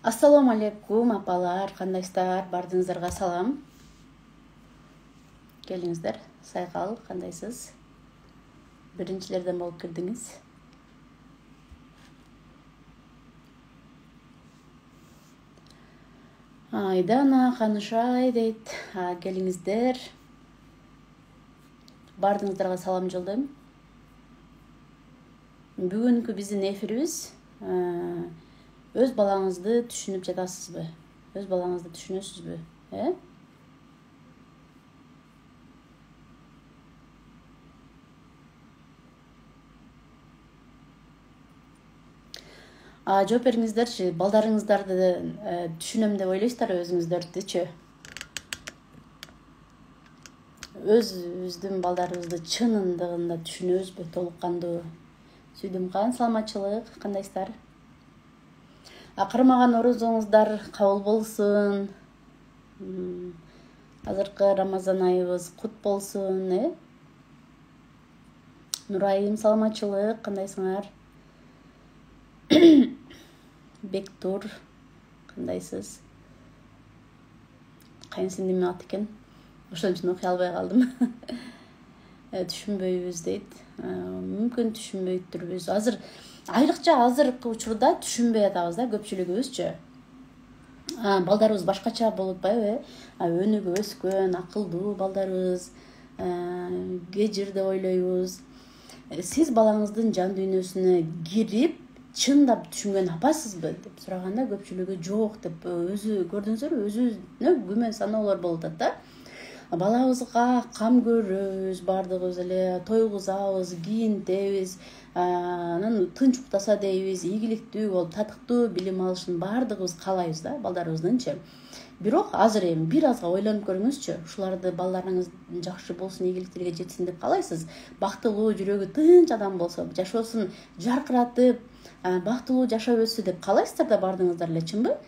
Ассаламу алейкум, апалар, кандайсыздар? Бардыңыздарга салам. Келиңиздер, сайкал, кандайсыз? Биринчилерден болуп кирдиңиз. Айдана Канышай дейт. Келиңиздер. Бардыңыздарга салам жолдойм. Бүгүнкү биздин эфирибиз өз балаңызды түшүнүп жатасызбы? Өз балаңызды түшүнөсүзбү? Жооп бериңиздерчи, балдарыңыздарды түшүнөм деп ойлойсуздарбы өзүңүздөрдүчү? Өзүбүздүн балдарыбызды чынындыгында түшүнөбүзбү, толук кандуу? Сүйдүмкан, саламатчылык, кандайсыздар? Акырмаган орозоңуздар кабыл болсун. Азыркы Рамазан айыбыз кут болсун, Нурайым, саламатчылык, кандайсыңар? Бектур, кандайсыз? Кайынсиңдимдин аты экен. Ошон үчүн окуй албай калдым. Түшүнбөйбүз дейт. Мүмкүн түшүнбөйттүрбүз. Айрыкча азыркы учурда түшүнбөй атабыз да, көпчүлүгүбүзчү. Балдарыбыз башкача болуп атпайбы? Өнүгүп өскөн, акылдуу балдарыбыз, кежир деп ойлойбуз. Сиз балаңыздын жан дүйнөсүнө кирип, чындап түшүнгөн апасызбы деп сураганда көпчүлүгү жок деп өзү көрдүңүздөр, өзүнө күмөн саноолор болуп атат да. Балабызга кам көрөбүз, бардыгыбыз эле тойгузабыз, кийинтебиз, анан тынч уктаса дейбиз, ийгиликтүү болуп, татыктуу билим алышын бардыгыбыз каалайбыз да, балдарыбыздынчы. Бирок азыр эми бир азга ойлонуп көрүңүзчү, ушуларды балдарыңыз жакшы болсун, ийгиликтерге жетсин деп каалайсыз. Бактылуу, жүрөгү тынч адам болсо, жашоосун жаркыратып, бактылуу жашап өссү деп каалайсыздар да бардыңыздар эле, чынбы?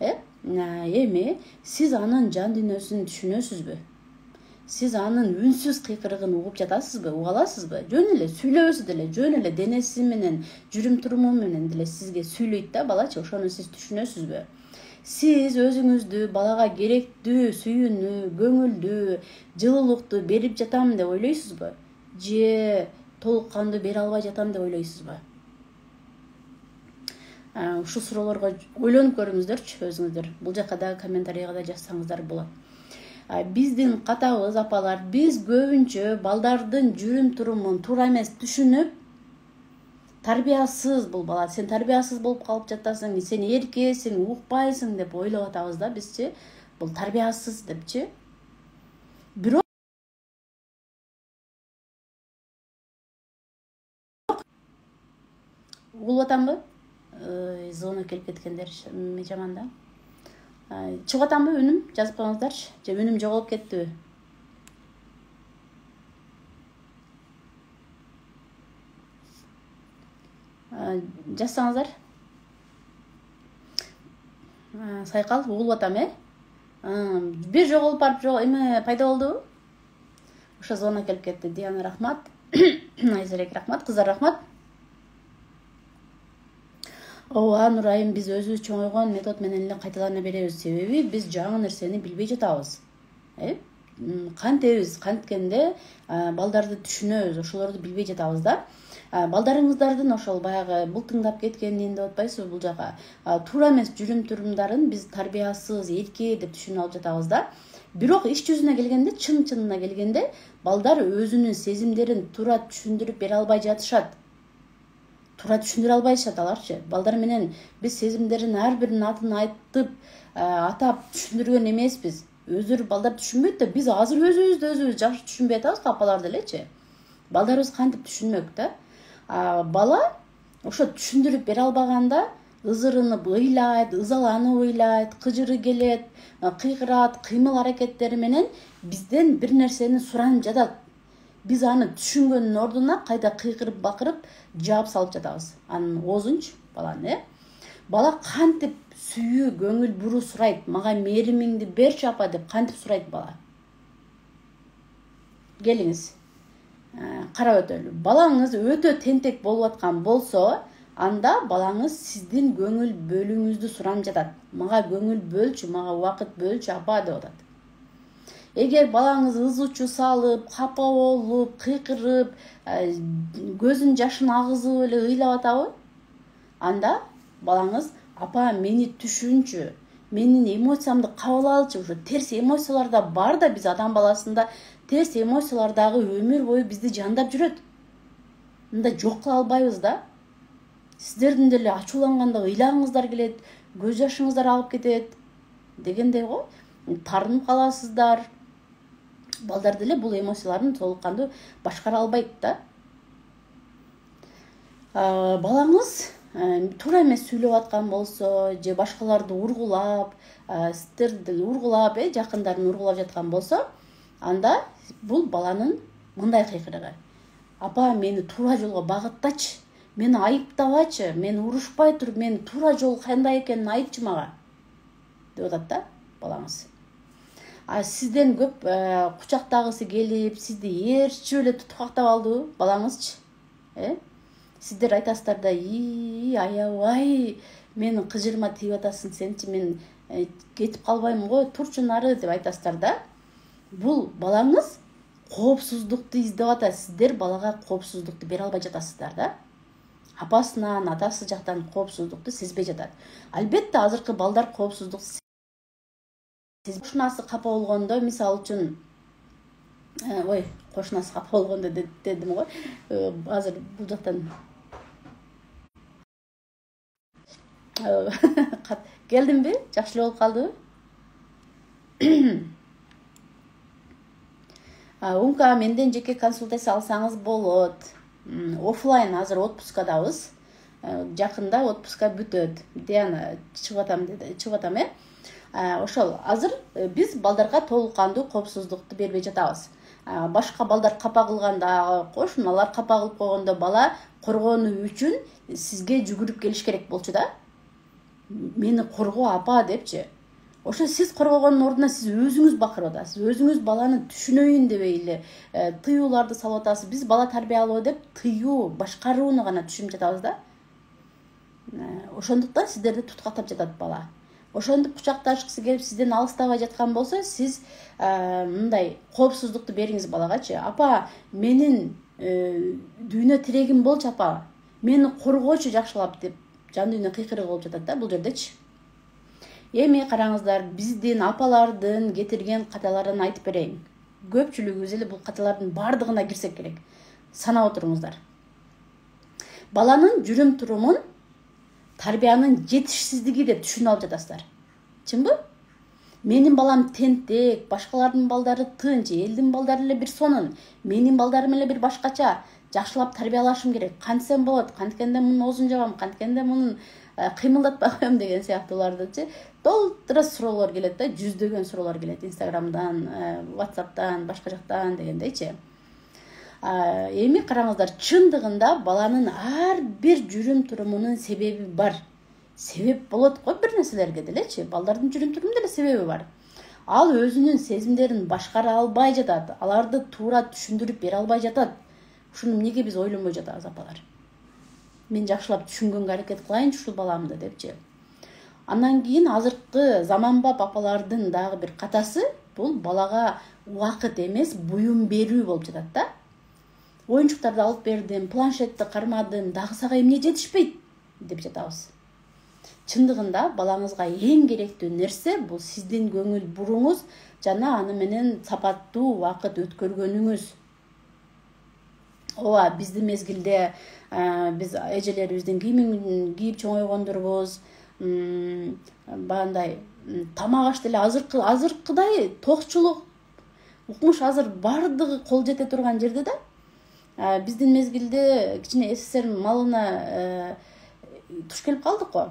Эми сиз анын жан дүйнөсүн түшүнөсүзбү? Сиз анын үнсүз кыйкырыгын угуп жатасызбы, уга аласызбы? Жөн эле сүйлөбөсү деле, жөн эле денеси менен, жүрүм туруму менен деле сизге сүйлөйт да балачы, ошону сиз түшүнөсүзбү? Сиз өзүңүздү балага керектүү, сүйүүнү, көңүлдү, жылуулукту берип жатам деп ойлойсузбу? Же толук кандуу бере албай жатам деп ойлойсузбу? Ушул суроолорго ойлонуп көрүңүздөрчү өзүңүздөр. Бул жака да комментарийга да жазсаңыздар болот. Биздин катабыз, апалар, биз көбүнчө балдардын жүрүм турумун туура эмес түшүнүп, тарбиясыз бул бала, сен тарбиясыз болуп калып жатасың, сен эркесиң, укпайсың деп ойлоп атабыз да бизчи. Бул тарбиясыз депчи. Бирок угулуп атамбы? Зона келип кеткендер жаман да. Чыгып атамбы үнүм? Жазып коюңуздарчы. Же үнүм жоголуп кеттиби? Жазсаңыздар. Сайкал угулуп атам, бир жоголуп барып эме пайда болдубу? Ошо зона келип кетти. Диана, рахмат. Айзерек, рахмат. Кыздар, рахмат. Ооба, Нурайым, биз өзүбүз чоңойгон метод менен эле кайталана беребиз. Себеби биз жаңы нерсени билбей жатабыз. Кантебиз, канткенде балдарды түшүнөбүз, ошолорду билбей жатабыз да. Балдарыңыздардын ошол баягы бул тыңдап кеткенин деп атпайсызбы бул жака? Туура эмес жүрүм турумдарын биз тарбиясыз, эрке деп түшүнүп алып жатабыз да. Бирок иш жүзүнө келгенде, чын-чынына келгенде, балдар өзүнүн сезимдерин туура түшүндүрүп бере албай жатышат. Туура түшүндүрө албайшат аларчы. Балдар менен биз сезимдерин ар биринин атын айтып, атап түшүндүргөн эмеспиз. Өздөрү балдар түшүнбөйт да, биз азыр өзүбүздү жакшы түшүнбөй атабыз, апалар делечи. Балдарыбыз кантип түшүнмөк да? Бала ошо түшүндүрүп бере албаганда ызырынып ыйлайт, ызаланып ыйлайт, кыжыры келет, кыйкырат, кыймыл аракеттери менен бизден бир нерсени суранып жатат. Биз аны түшүнгөндүн ордуна кайда кыйкырып бакырып жаап салып жатабыз. Анын оозунчу баланы, Бала кантип сүйүү, көңүл буруу сурайт. Мага мээримиңди берчи апа деп кантип сурайт бала. Келиңиз. Карап өтөлү. Балаңыз өтө тентек болуп аткан болсо, анда балаңыз сиздин көңүл бөлүүңүздү суранып жатат. Мага көңүл бөлчү, мага убакыт бөлчү апа деп атат. Эгер балаңыз ызы салып, капа болуп, кыйкырып, көзүн жашын агызып эле ыйлап атабы, анда балаңыз апа мени түшүнчү, менин эмоциямды кабыл алчы. Ушу терс эмоциялар да бар да, биз адам баласында терс эмоциялар дагы өмүр бою бизди жандап жүрөт. Мында жок кыла албайбыз да. Сиздердин деле ачууланганда ыйлагыңыздар келет, көз жашыңыздар агып кетет дегендей го. Тарынып каласыздар. Балдар деле бул эмоцияларын толук кандуу башкара албайт да. Балаңыз туура эмес сүйлөп аткан болсо, же башкаларды ургулап, сиздерди ургулап, жакындарын ургулап жаткан болсо, анда бул баланын мындай кыйкырыгы: апа мени туура жолго багыттачы, мени айыптабачы, мени урушпай туруп, мени туура жол кандай экенин айтчы мага деп атат да балаңыз. Сизден көп кучактагысы келип, сизди ээрчип эле тутукактап алдыбы балаңызчы? Сиздер айтасыздар да: аябай менин кыжырыма тийип атасың сенчи, мен кетип калбайм го, турчу нары деп айтасыздар да. Бул балаңыз коопсуздукту издеп атат. Сиздер балага коопсуздукту бере албай жатасыздар да. Апасынан, атасы жактан коопсуздукту сезбей жатат. Албетте азыркы балдар коопсуздук кошунасы капа болгондо, мисалы үчүн, кошунасы капа болгондо дедим го. Азыр бул жактан келдимби? Жакшы эле болуп калдыбы? Умка менден жеке консультация алсаңыз болот. Оффлайн азыр отпускадабыз. Жакында отпуска бүтөт. Диана чыгып атам, Ошол азыр биз балдарга толук кандуу коопсуздукту бербей жатабыз. Башка балдар капа кылганда, кошуналар капа кылып койгондо бала коргонуу үчүн сизге жүгүрүп келиш керек болчу да. Мени корго апа депчи. Ошо сиз коргогондун ордуна сиз өзүңүз бакырып атасыз. Өзүңүз баланы түшүнөйүн дебей эле тыюуларды салып атасыз. Биз бала тарбиялоо деп тыюу, башкарууну гана түшүнүп жатабыз да. Ошондуктан сиздерди туткактап жатат бала. Ошентип кучакташкысы келип сизден алыстабай жаткан болсо, сиз мындай коопсуздукту бериңиз балагачы. Апа, менин дүйнө тирегим болчу апа. Мени коргочу жакшылап деп жан дүйнө кыйкырыгы болуп жатат да бул жердечи. Эми караңыздар, биздин апалардын кетирген каталарын айтып берейин. Көпчүлүгүбүз эле бул каталардын бардыгына кирсек керек. Санап отуруңуздар. Баланын жүрүм турумун тарбиянын жетишсиздиги деп түшүнүп алып жатасыздар. Чынбы? Менин балам тентек, башкалардын балдары тынч, элдин балдары эле бир сонун, менин балдарым эле бир башкача, жакшылап тарбиялашым керек. Кантсем болот, канткенде мунун оозун жабам, канткенде мунун кыймылдатпай коем деген сыяктуулардычы толтура суроолор келет да, жүздөгөн суроолор келет Инстаграмдан, WhatsApp'тан, башка жактан дегендейчи. Эми караңыздар, чындыгында баланын ар бир жүрүм турумунун себеби бар. Себеп болот го бир нерселерге делечи. Балдардын жүрүм турумунда деле себеби бар. Ал өзүнүн сезимдерин башкара албай жатат. Аларды туура түшүндүрүп бере албай жатат. Ушуну эмнеге биз ойлонбой жатабыз апалар? Мен жакшылап түшүнгөнгө аракет кылайынчы ушул баламды депчи. Андан кийин азыркы заманбап апалардын дагы бир катасы бул балага убакыт эмес, буюм берүү болуп жатат да. Оюнчуктарды алып бердим, планшетти кармадым, дагы сага эмне жетишпейт деп жатабыз. Чындыгында балаңызга эң керектүү нерсе бул сиздин көңүл буруңуз жана аны менен сапаттуу убакыт өткөргөнүңүз. Ооба, биздин мезгилде биз эжелерибиздин кийимин кийип чоңойгондорбуз. Бандай тамак аш деле азыркыдай токчулук, укмуш азыр бардыгы кол жете турган жерде да. Биздин мезгилде кичине СССР малына туш келип калдык го.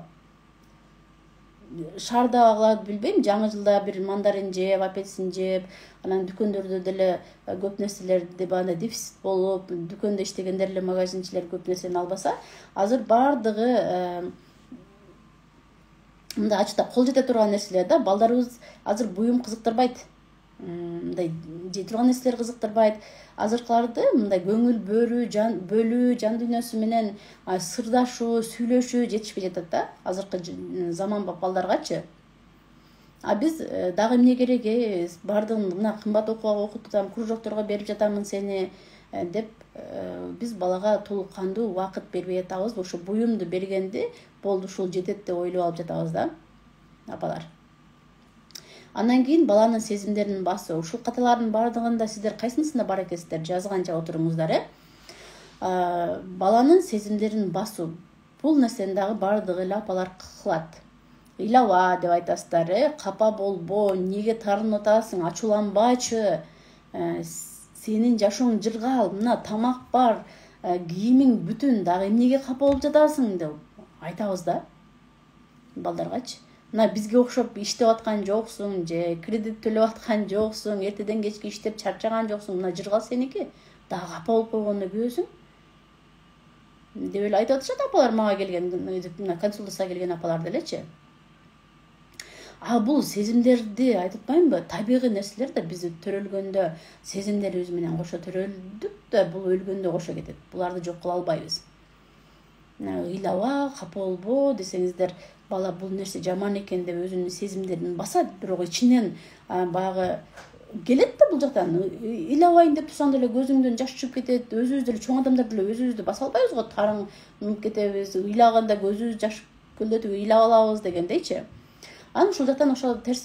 Шаардагыларды билбейм, жаңы жылда бир мандарин жеп, апельсин жеп, анан дүкөндөрдө деле көп нерселерди баанда дефицит болуп, дүкөндө иштегендер эле магазинчилер көп нерсени албаса, азыр бардыгы мындай ачыкта кол жете турган нерселер да. Балдарыбыз азыр буюм кызыктырбайт. мындай жей турган нерселер кызыктырбайт. Азыркыларды мындай көңүл бөлүү, жан дүйнөсү менен сырдашуу, сүйлөшүү жетишпей жатат да азыркы заманбап балдаргачы. Биз дагы эмне керек, бардыгын мына кымбат окууга окутуп атам, кружокторго берип жатамын сени деп биз балага толук кандуу убакыт бербей атабыз. Ошо буюмду бергенди болду, ушул жетет деп ойлоп алып жатабыз да апалар. Андан кийин баланын сезимдерин басуу. Ушул каталардын бардыгында сиздер кайсынысында бар экенсиздер, жазганча отуруңуздар. Баланын сезимдерин басуу. Бул нерсени дагы бардыгы эле апалар кылат. Ыйлаба деп айтасыздар, капа болбо, неге тарынып атасың, ачууланбачы, сенин жашооң жыргал, мына тамак бар, кийимиң бүтүн, дагы эмнеге капа болуп жатасың деп айтабыз да балдаргачы. Мына бизге окшоп иштеп аткан жоксуң, же кредит төлөп аткан жоксуң, эртеден кечке иштеп чарчаган жоксуң, мына жыргал сеники, дагы капа болуп койгонуна күбөсүң деп эле айтып атышат апалар мага келген, консультацияга келген апалар делечи. Бул сезимдерди айтып атпаймынбы? Табигый нерселер да биз төрөлгөндө сезимдерибиз менен кошо төрөлдүк да, бул өлгөндө кошо кетет. Буларды жок кыла албайбыз. Ыйлаба, капа болбо десеңиздер, бала бул нерсе жаман экен деп өзүнүн сезимдерин басат, бирок ичинен баягы келет да бул жактан. Ыйлабайын деп турсаң деле көзүңдөн жаш чыгып кетет. Өзүбүз деле чоң адамдар деле өзүбүздү баса албайбыз го, тарыңып кетебиз. Ыйлаганда көзүбүз жаш көлдөтүп ыйлап алабыз дегендейчи. Анан ушул жактан ошол терс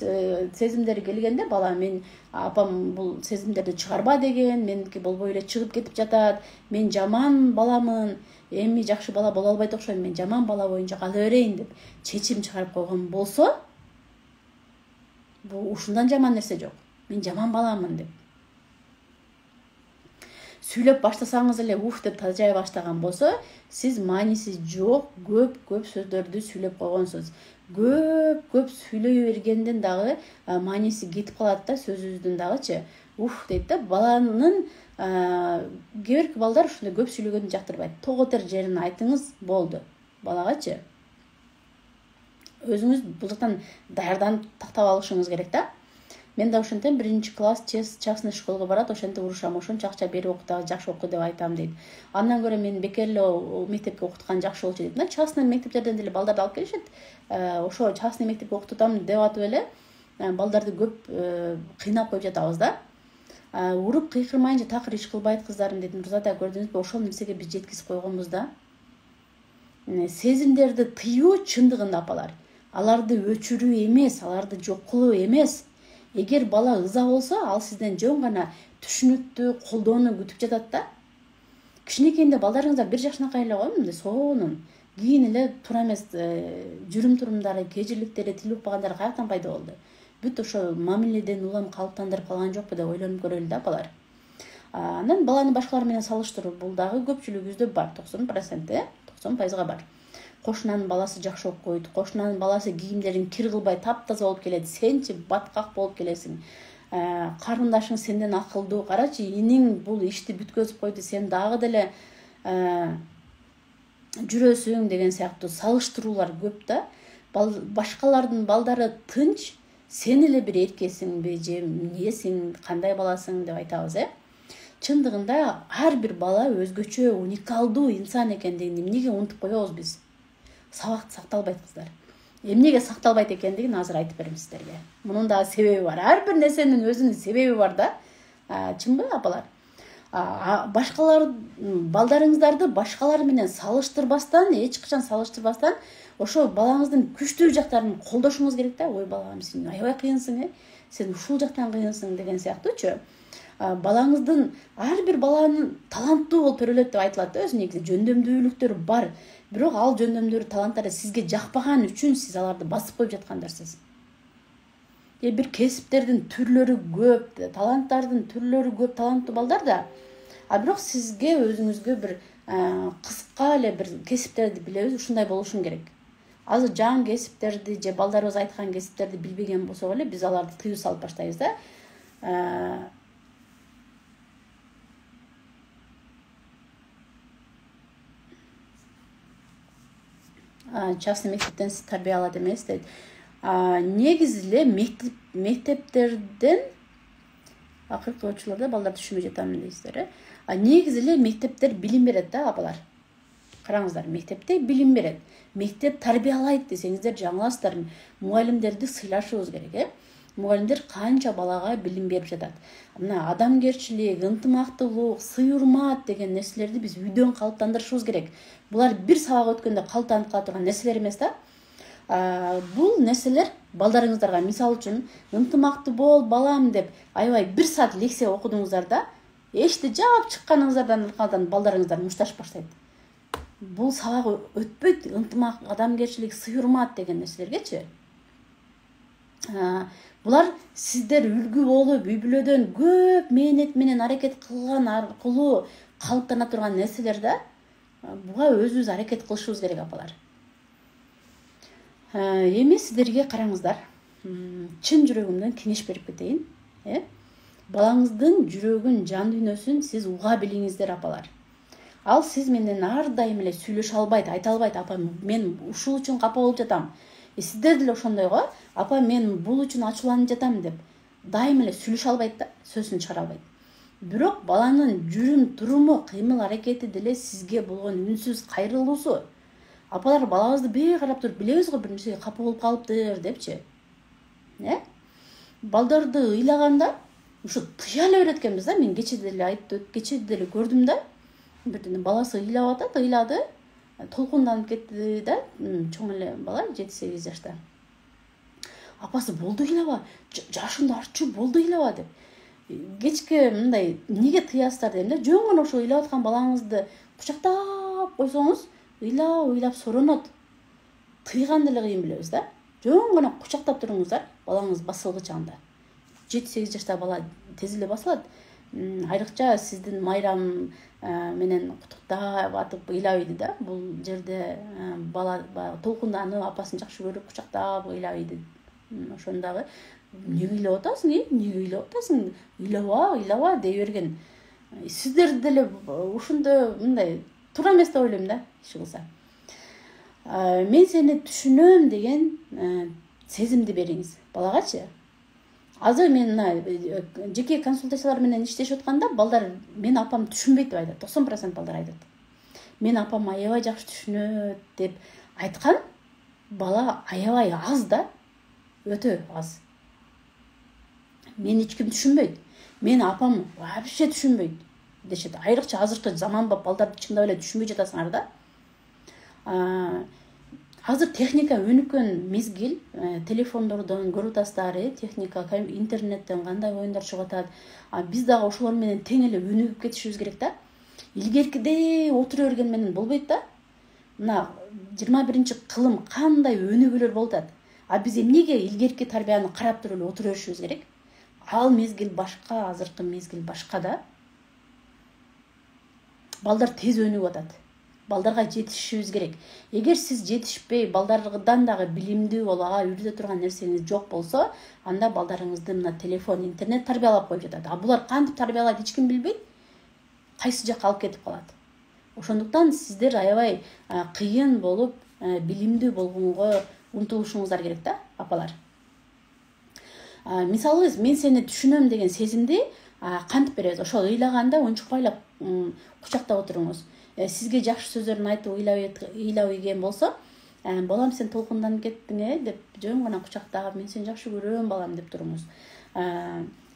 сезимдери келгенде бала мен апам бул сезимдерди чыгарба деген, меники болбой эле чыгып кетип жатат. Мен жаман баламын, эми жакшы бала боло албайт окшойм, мен жаман бала боюнча кала берейин деп чечим чыгарып койгон болсо, бул ушундан жаман нерсе жок. Мен жаман баламын деп сүйлөп баштасаңыз эле уф деп тажай баштаган болсо, сиз мааниси жок көп сөздөрдү сүйлөп койгонсуз. Көп сүйлөй бергенден дагы мааниси кетип калат да, сөзүбүздүн дагычы. Уф дейт да, баланын кээ бирки балдар ушундай көп сүйлөгөндү жактырбайт. Тоготер жерин айтыңыз болду балагачы. Өзүңүз бул жактан даярданып тактап алышыңыз керек да. Мен да ошентем, 1-класс частный школго барат, ошентип урушам, ошончо акча берип окута, жакшы оку деп айтам дейт. Андан көрө мен бекер эле мектепке окуткан жакшы болчу дейт. Мына частный мектептерден деле балдарды алып келишет. Ошо частный мектепке окутутам деп атып эле балдарды көп кыйнап коюп жатабыз да. Уруп кыйкырмайынча такыр иш кылбайт кыздарым дейт. Нурзада көрдүңүзбү, ошол нерсеге биз жеткизип койгонбуз да. Сезимдерди тыюу чындыгында апалар, аларды өчүрүү эмес, аларды жок кылуу эмес. Эгер бала ыза болсо, ал сизден жөн гана түшүнүктүү колдоону күтүп жатат да. Кичинекейинде балдарыңыздар 1 жашынакай эле го, мындай сонун, кийин эле туура эмес жүрүм-турумдары, кежирликтери, тил укпагандары каяктан пайда болду? Бүт ошо мамиледен улам калыптандырып калган жокпу деп ойлонуп көрөлү да апалар. Анан баланы башкалар менен салыштыруу, бул дагы көпчүлүгүбүздө бар, 90%, 90% бар. Кошунанын баласы жакшы окуйт, кошунанын баласы кийимдерин кир кылбай таптаза болуп келет, сенчи баткак болуп келесиң. Карындашың сенден акылдуу, карачы, иниң бул ишти бүткөзүп койду, сен дагы деле жүрөсүң деген сыяктуу салыштыруулар көп да. Башкалардын балдары тынч, сен эле бир эркесиңби, же эмнесиң, кандай баласың деп айтабыз, Чындыгында ар бир бала өзгөчө, уникалдуу инсан экендигин эмнеге унутуп коебуз биз? Сабакты сакталбайт кыздар. Эмнеге сакталбайт экендигин азыр айтып берем сиздерге. Мунун дагы себеби бар. Ар бир нерсенин өзүнүн себеби бар да. Чынбы апалар? Башкалар балдарыңыздарды башкалар менен салыштырбастан, эч качан салыштырбастан, ошо балаңыздын күчтүү жактарын колдошуңуз керек да. Ой балам, сен аябай кыйынсың, сен ушул жактан кыйынсың деген сыяктуучу. Балаңыздын ар бир баланын таланттуу болуп төрөлөт деп айтылат да, өзү негизи жөндөмдүүлүктөрү бар. Бирок ал жөндөмдөрү, таланттары сизге жакпаган үчүн сиз аларды басып коюп жаткандарсыз. Бир кесиптердин түрлөрү көп, таланттардын түрлөрү көп, таланттуу балдар да. Бирок сизге өзүңүзгө бир кыска эле бир кесиптерди билебиз, ушундай болушун керек. Азыр жаңы кесиптерди же балдарыбыз айткан кесиптерди билбеген болсок эле биз аларды тыюу салып баштайбыз да. Частный мектептен сиз тарбия алат эмес дейт. Негизи эле мектептерден акыркы учурларда балдар түшүнбөй жатамын дейсиздер. Негизи эле мектептер билим берет да, апалар. Караңыздар, мектепте билим берет. Мектеп тарбиялайт десеңиздер жаңыласыздар. Мугалимдерди сыйлашыбыз керек, Мугалимдер канча балага билим берип жатат. Мына адамгерчилик, ынтымактуулук, сый-урмат деген нерселерди биз үйдөн калыптандырышыбыз керек. Булар бир сабак өткөндө калыптанып кала турган нерселер эмес да. Бул нерселер балдарыңыздарга, мисал үчүн, ынтымактуу бол балам деп аябай 1 саат лекция окудуңуздар да, эшти жаап чыкканыңыздардан балдарыңыздар мушташып баштайт. Бул сабак өтпөйт, ынтымак, адамгерчилик, сый-урмат деген нерселергечи. Булар сиздер үлгү болуп, үй-бүлөдөн көп мээнет менен аракет кылган аркылуу калыптана турган нерселер да. Буга өзүбүз аракет кылышыбыз керек, апалар. Эми сиздерге караңыздар, чын жүрөгүмдөн кеңеш берип кетейин. Балаңыздын жүрөгүн, жан дүйнөсүн сиз уга билиңиздер, апалар. Ал сиз менен ар дайым эле сүйлөшө албайт, айта албайт, апа мен ушул үчүн капа болуп жатам. Сиздер деле ошондойго, апа мен бул үчүн ачууланып жатам деп дайым эле сүйлөшө албайт да, сөзүн чыгара албайт. Бирок баланын жүрүм туруму, кыймыл аракети деле сизге болгон үнсүз кайрылуусу. Апалар балабызды бей карап туруп билебиз го бир нерсеге капа болуп калыптыр депчи. Балдарды ыйлаганда ушу тыя эле берет экенбиз да. Мен кече деле көрдүм да. Бирден баласы ыйлап атат, ыйлады, толкунданып кетти да, чоң эле бала, 7-8 жашта. Апасы болду ыйлаба, жашыңды артчу, болду ыйлаба деп. Кечке мындай эмнеге тыясыздар дедим да, жөн гана ошо ыйлап аткан балаңызды кучактап койсоңуз, ыйлап соронот. Тыйган деле кыйын билебиз да. Жөн гана кучактап туруңуздар, балаңыз басылгыч анда. 7-8 жашта бала тез эле басылат. Айрыкча сиздин майрам менен куттуктап атып ыйлабайды да. Бул жерде бала толкунданып, апасын жакшы көрүп, кучактап ыйлабайды. Ошондагы эмнеге ыйлап атасың, эмнеге ыйлап атасың? Ыйлаба дей берген. Сиздер деле ушундай мындай туура эмес деп ойлойм да, иш кылса. Мен сени түшүнөм деген сезимди бериңиз балагачы. Азыр мен жеке консультациялар менен иштешип атканда балдар мен апам түшүнбөйт деп айтат. 90% балдар айтат. Мен апам аябай жакшы түшүнөт деп айткан бала аябай аз да, өтө аз. Мен эч ким түшүнбөйт. Мен апам вообще түшүнбөйт дешет. Айрыкча азыркы заманбап балдарды чындап эле түшүнбөй жатасыңар да. Азыр техника өнүккөн мезгил, телефондордон көрүп атасыздар, техника, интернеттен кандай оюндар чыгып атат. Биз дагы ошолор менен тең эле өнүгүп кетишибиз керек да. Илгеркидей отура берген менен болбойт да. Мына 21-кылым кандай өнүгүүлөр болуп атат. Биз эмнеге илгерки тарбияны карап туруп эле отура беришибиз керек? Ал мезгил башка, азыркы мезгил башка да. Балдар тез өнүгүп атат. Балдарга жетишишибиз керек. Эгер сиз жетишпей, балдардан дагы билимдүү болуп, үйрөтө турган нерсеңиз жок болсо, анда балдарыңызды мына телефон, интернет тарбиялап коюп жатат. Булар кантип тарбиялайт эч ким билбейт. Кайсы жакка алып кетип калат. Ошондуктан сиздер аябай кыйын болуп, билимдүү болгонго умтулушуңуздар керек да, апалар. Мисалы, мен сени түшүнөм деген сезимди кантип беребиз? Ошол ыйлаганда унчукпайлап кучактап отуруңуз. Сизге жакшы сөздөрүн айтып ыйлап ийген болсо, балам сен толкунданып кеттиң деп жөн гана кучактап, мен сени жакшы көрөм балам деп туруңуз.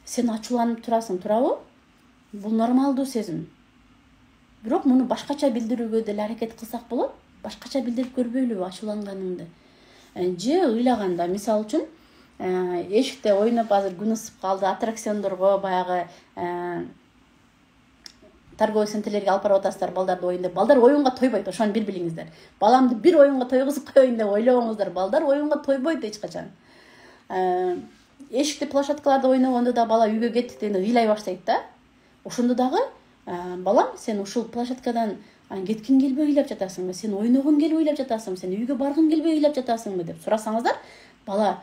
Сен ачууланып турасың, турабы? Бул нормалдуу сезим. Бирок муну башкача билдирүүгө деле аракет кылсак болот. Башкача билдирип көрбөйлүбү ачууланганыңды? Же ыйлаганда, мисал үчүн, эшикте ойноп азыр күн ысып калды, аттракциондорго баягы торговый центрлерге алып барып атасыздар балдарды оюн деп. Балдар оюнга тойбойт, ошону бир билиңиздер. Баламды бир оюнга тойгузуп коеюн деп ойлобоңуздар. Балдар оюнга тойбойт эч качан. Эшикте площадкаларда ойногондо да бала үйгө кеттик дегенде ыйлай баштайт да. Ошондо дагы балам сен ушул площадкадан кеткиң келбей ыйлап жатасыңбы? Сен ойногуң келип ыйлап жатасыңбы? Сен үйгө баргың келбей ыйлап жатасыңбы деп сурасаңыздар, бала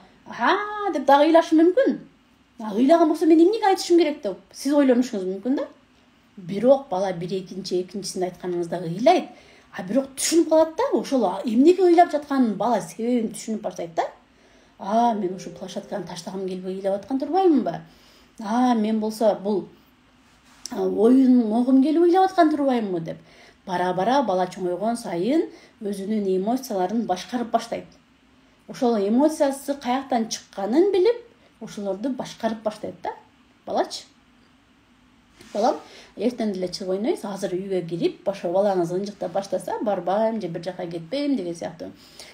деп дагы ыйлашы мүмкүн. Ыйлаган болсо мен эмнеге айтышым керек деп сиз ойлонушуңуз мүмкүн да. Бирок бала бир экинчисинде айтканыңызда ыйлайт. Бирок түшүнүп калат да, ошол эмнеге ыйлап жатканын бала себебин түшүнүп баштайт да. Мен ушу площадканы таштагым келбей ыйлап аткан турбаймынбы? Мен болсо бул оюн огум келип ыйлап аткан турбаймынбы деп бара бала чоңойгон сайын өзүнүн эмоцияларын башкарып баштайт. Ошол эмоциясы каяктан чыкканын билип, ошолорду башкарып баштайт да балачы. Балам эртең деле чыгып ойнойбуз, азыр үйгө кирип, ошо балаңыз ынжыктап баштаса, барбайм же бир жака кетпейм деген сыяктуу.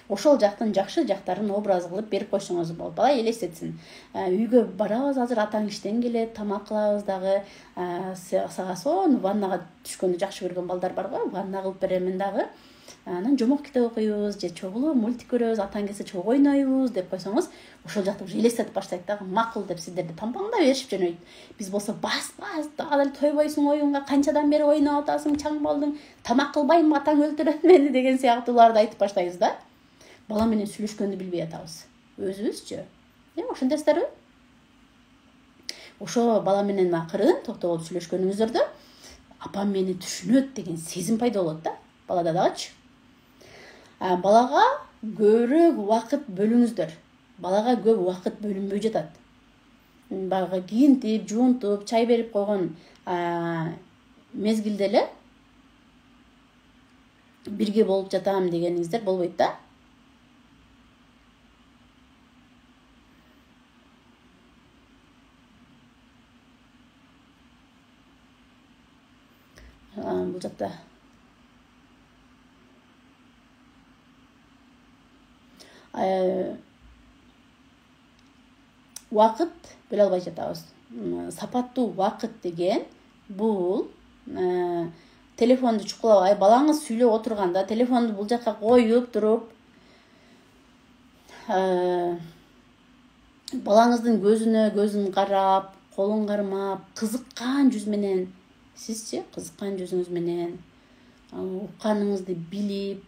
Ошол жактын жакшы жактарын образ кылып берип койсоңуз болот. Бала элестетсин. Үйгө барабыз, азыр атаң иштен келет, тамак кылабыз дагы, сага сонун ваннага түшкөндү жакшы көргөн балдар бар го, ванна кылып беремин дагы. Анан жомок китеп окуйбуз же чогуу мультик көрөбүз, атаң келсе чогуу ойнойбуз деп койсоңуз, ошол жакты уже элестетип баштайт дагы, макул деп сиздерди тампаңдап беришип жөнөйт. Биз болсо бас дагы деле тойбойсуң оюнга, канчадан бери ойноп атасың, чаң болдуң, тамак кылбайм, атаң өлтүрөт мени деген сыяктууларды айтып баштайбыз да. Бала менен сүйлөшкөндү билбей атабыз. Өзүбүзчү. Ошондойсуздарбы? Ошо бала менен акырын токтолуп сүйлөшкөнүңүздөрдө апам мени түшүнөт деген сезим пайда болот да, балада дагычы. Балага көбүрөөк убакыт бөлүңүздөр. Балага көп убакыт бөлүнбөй жатат. Баягы кийинтип, жуунтуп, чай берип койгон мезгилде эле бирге болуп жатам дегениңиздер болбойт да. Бул жакта убакыт бөлө албай жатабыз. Сапаттуу убакыт деген бул телефонду чукулабай, балаңыз сүйлөп отурганда телефонду бул жакка коюп туруп, балаңыздын көзүн карап, колун кармап, кызыккан жүз менен, сизчи кызыккан жүзүңүз менен укканыңызды билип,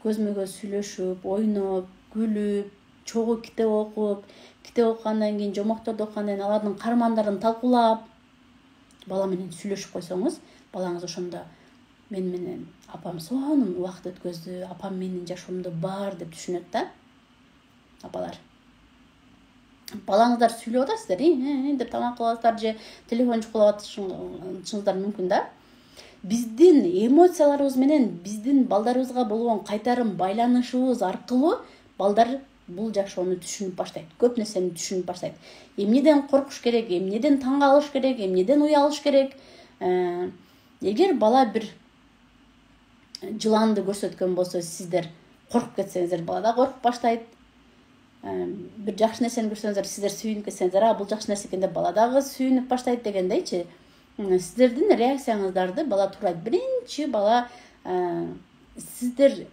көзмө көз сүйлөшүп, ойноп, күлүп, чогуу китеп окугандан кийин, жомокторду окугандан кийин алардын кармандарын талкуулап, бала менен сүйлөшүп койсоңуз, балаңыз ошондо мен менен апам сонун убакыт өткөздү, апам менин жашоомдо бар деп түшүнөт да. Апалар, балаңыздар сүйлөп атасыздар, деп тамак кылып атасыздар же телефон чукулап атышыңыздар мүмкүн да. Биздин эмоцияларыбыз менен биздин балдарыбызга болгон кайтарым байланышыбыз аркылуу балдар бул жашоону түшүнүп баштайт. Көп нерсени түшүнүп баштайт. Эмнеден коркуш керек, эмнеден таң калыш керек, эмнеден уялыш керек. Эгер бала бир жыланды көрсөткөн болсо, сиздер коркуп кетсеңиздер, бала да коркуп баштайт. Бир жакшы нерсени көрсөңүздөр, сиздер сүйүнүп кетсеңиздер, бул жакшы нерсе экен деп бала дагы сүйүнүп баштайт дегендейчи. Сиздердин реакцияңыздарды бала турайт. Биринчи бала сиздер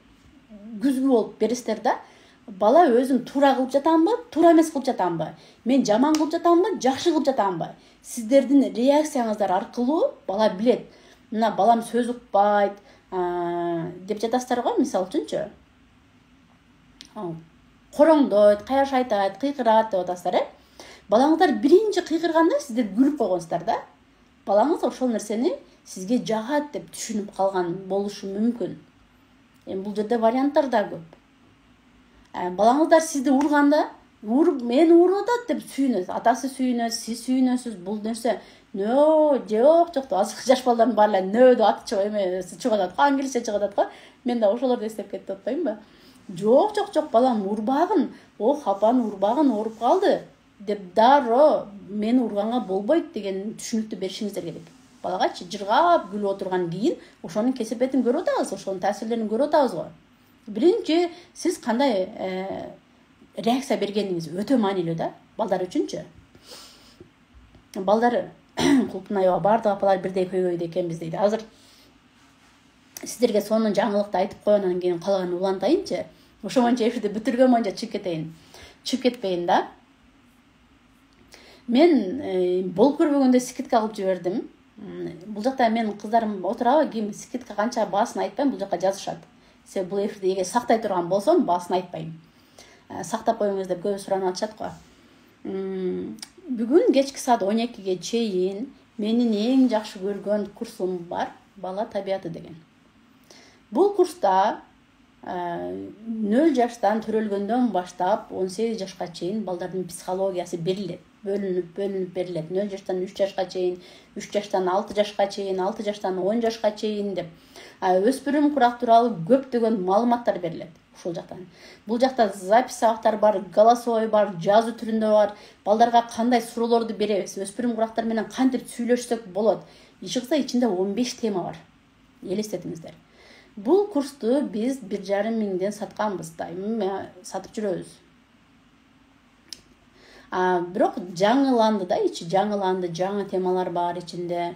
күзгү болуп бересиздер да. Бала өзүн туура кылып жатамбы, туура эмес кылып жатамбы? Мен жаман кылып жатамбы, жакшы кылып жатамбы? Сиздердин реакцияңыздар аркылуу бала билет. Мына балам сөз укпайт деп жатасыздар го, мисалы үчүнчү. Короңдойт, каяш айтат, кыйкырат деп атасыздар, Балаңыздар биринчи кыйкырганда сиздер күлүп койгонсуздар да. Балаңыз ошол нерсени сизге жагат деп түшүнүп калган болушу мүмкүн. Бул жерде варианттар да көп. Балаңыздар сизди урганда, мени уруп атат деп сүйүнөт. Атасы сүйүнөт, сиз сүйүнөсүз. Бул нерсе жок азыркы жаш балдардын баары эле деп аты чыгып атат. Аңгилише чыгып атат го. Мен да ошолорду эстеп кетип атпаймынбы? Жок, балам урбагын. Ох, апаны урбагын, ооруп калды деп дароо мени урганга болбойт деген түшүнүктү беришиңиздер керек. Балагачы жыргап күлүп отурган кийин ошонун кесепетин көрүп атабыз, ошонун таасирлерин көрүп атабыз го. Биринчи сиз кандай реакция бергениңиз өтө маанилүү да, балдар үчүнчү. Балдар кулпунайба бардык апалар бирдей көйгөйдө экенбиз дейт. Азыр сиздерге сонун жаңылыкты айтып койгондон кийин калганын улантайынчы. Ошо боюнча эфирди бүтүргөн боюнча чыгып кетпейин да. Мен болуп көрбөгөндө скидка кылып жибердим. Бул жакта менин кыздарым отурабы, ким скидка канча баасын айтпайм, бул жакка жазышат. Себеби бул эфирди эгер сактай турган болсом, баасын айтпайм. Сактап коюңуз деп көбү суранып атышат го. Бүгүн кечки саат 12-ге чейин менин эң жакшы көргөн курсум бар, бала табияты деген. Бул курста 0 жаштан төрөлгөндөн баштап 18 жашка чейин балдардын психологиясы берилет. бөлүнүп берилет. 0 жаштан 3 жашка чейин, 3 жаштан 6 жашка чейин, 6 жаштан 10 жашка чейин деп. Өспүрүм курак тууралуу көптөгөн маалыматтар берилет ушул жактан. Бул жакта запись сабактар бар, голосовой бар, жазуу түрүндө бар. Балдарга кандай суроолорду беребиз, өспүрүм курактар менен кантип сүйлөшсөк болот. Ишыкса ичинде 15 тема бар. Элестетиңиздер. Бул курсту биз 1,5 миңден сатканбыз, дайыма сатып жүрөбүз. Бирок жаңыланды да, ичи жаңыланды, жаңы темалар бар ичинде.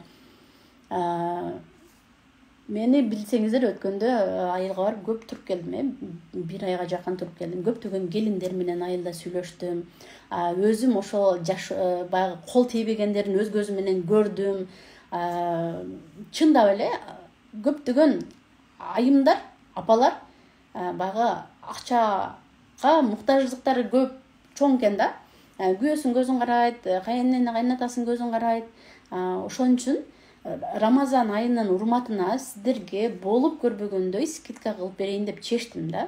Мени билсеңиздер, өткөндө айылга барып көп туруп келдим, 1 айга жакын туруп келдим. Көптөгөн келиндер менен айылда сүйлөштүм. Өзүм ошол жаш баягы кол тийбегендерин өз көзүм менен көрдүм. Чындап эле көптөгөн айымдар, апалар баягы акчага муктаждыктары көп чоң экен да. Күйөөсүн көзүн карайт, кайнене кайнатасын көзүн карайт. Ошон үчүн Рамазан айынын урматына сиздерге болуп көрбөгөндөй скидка кылып берейин деп чечтим да.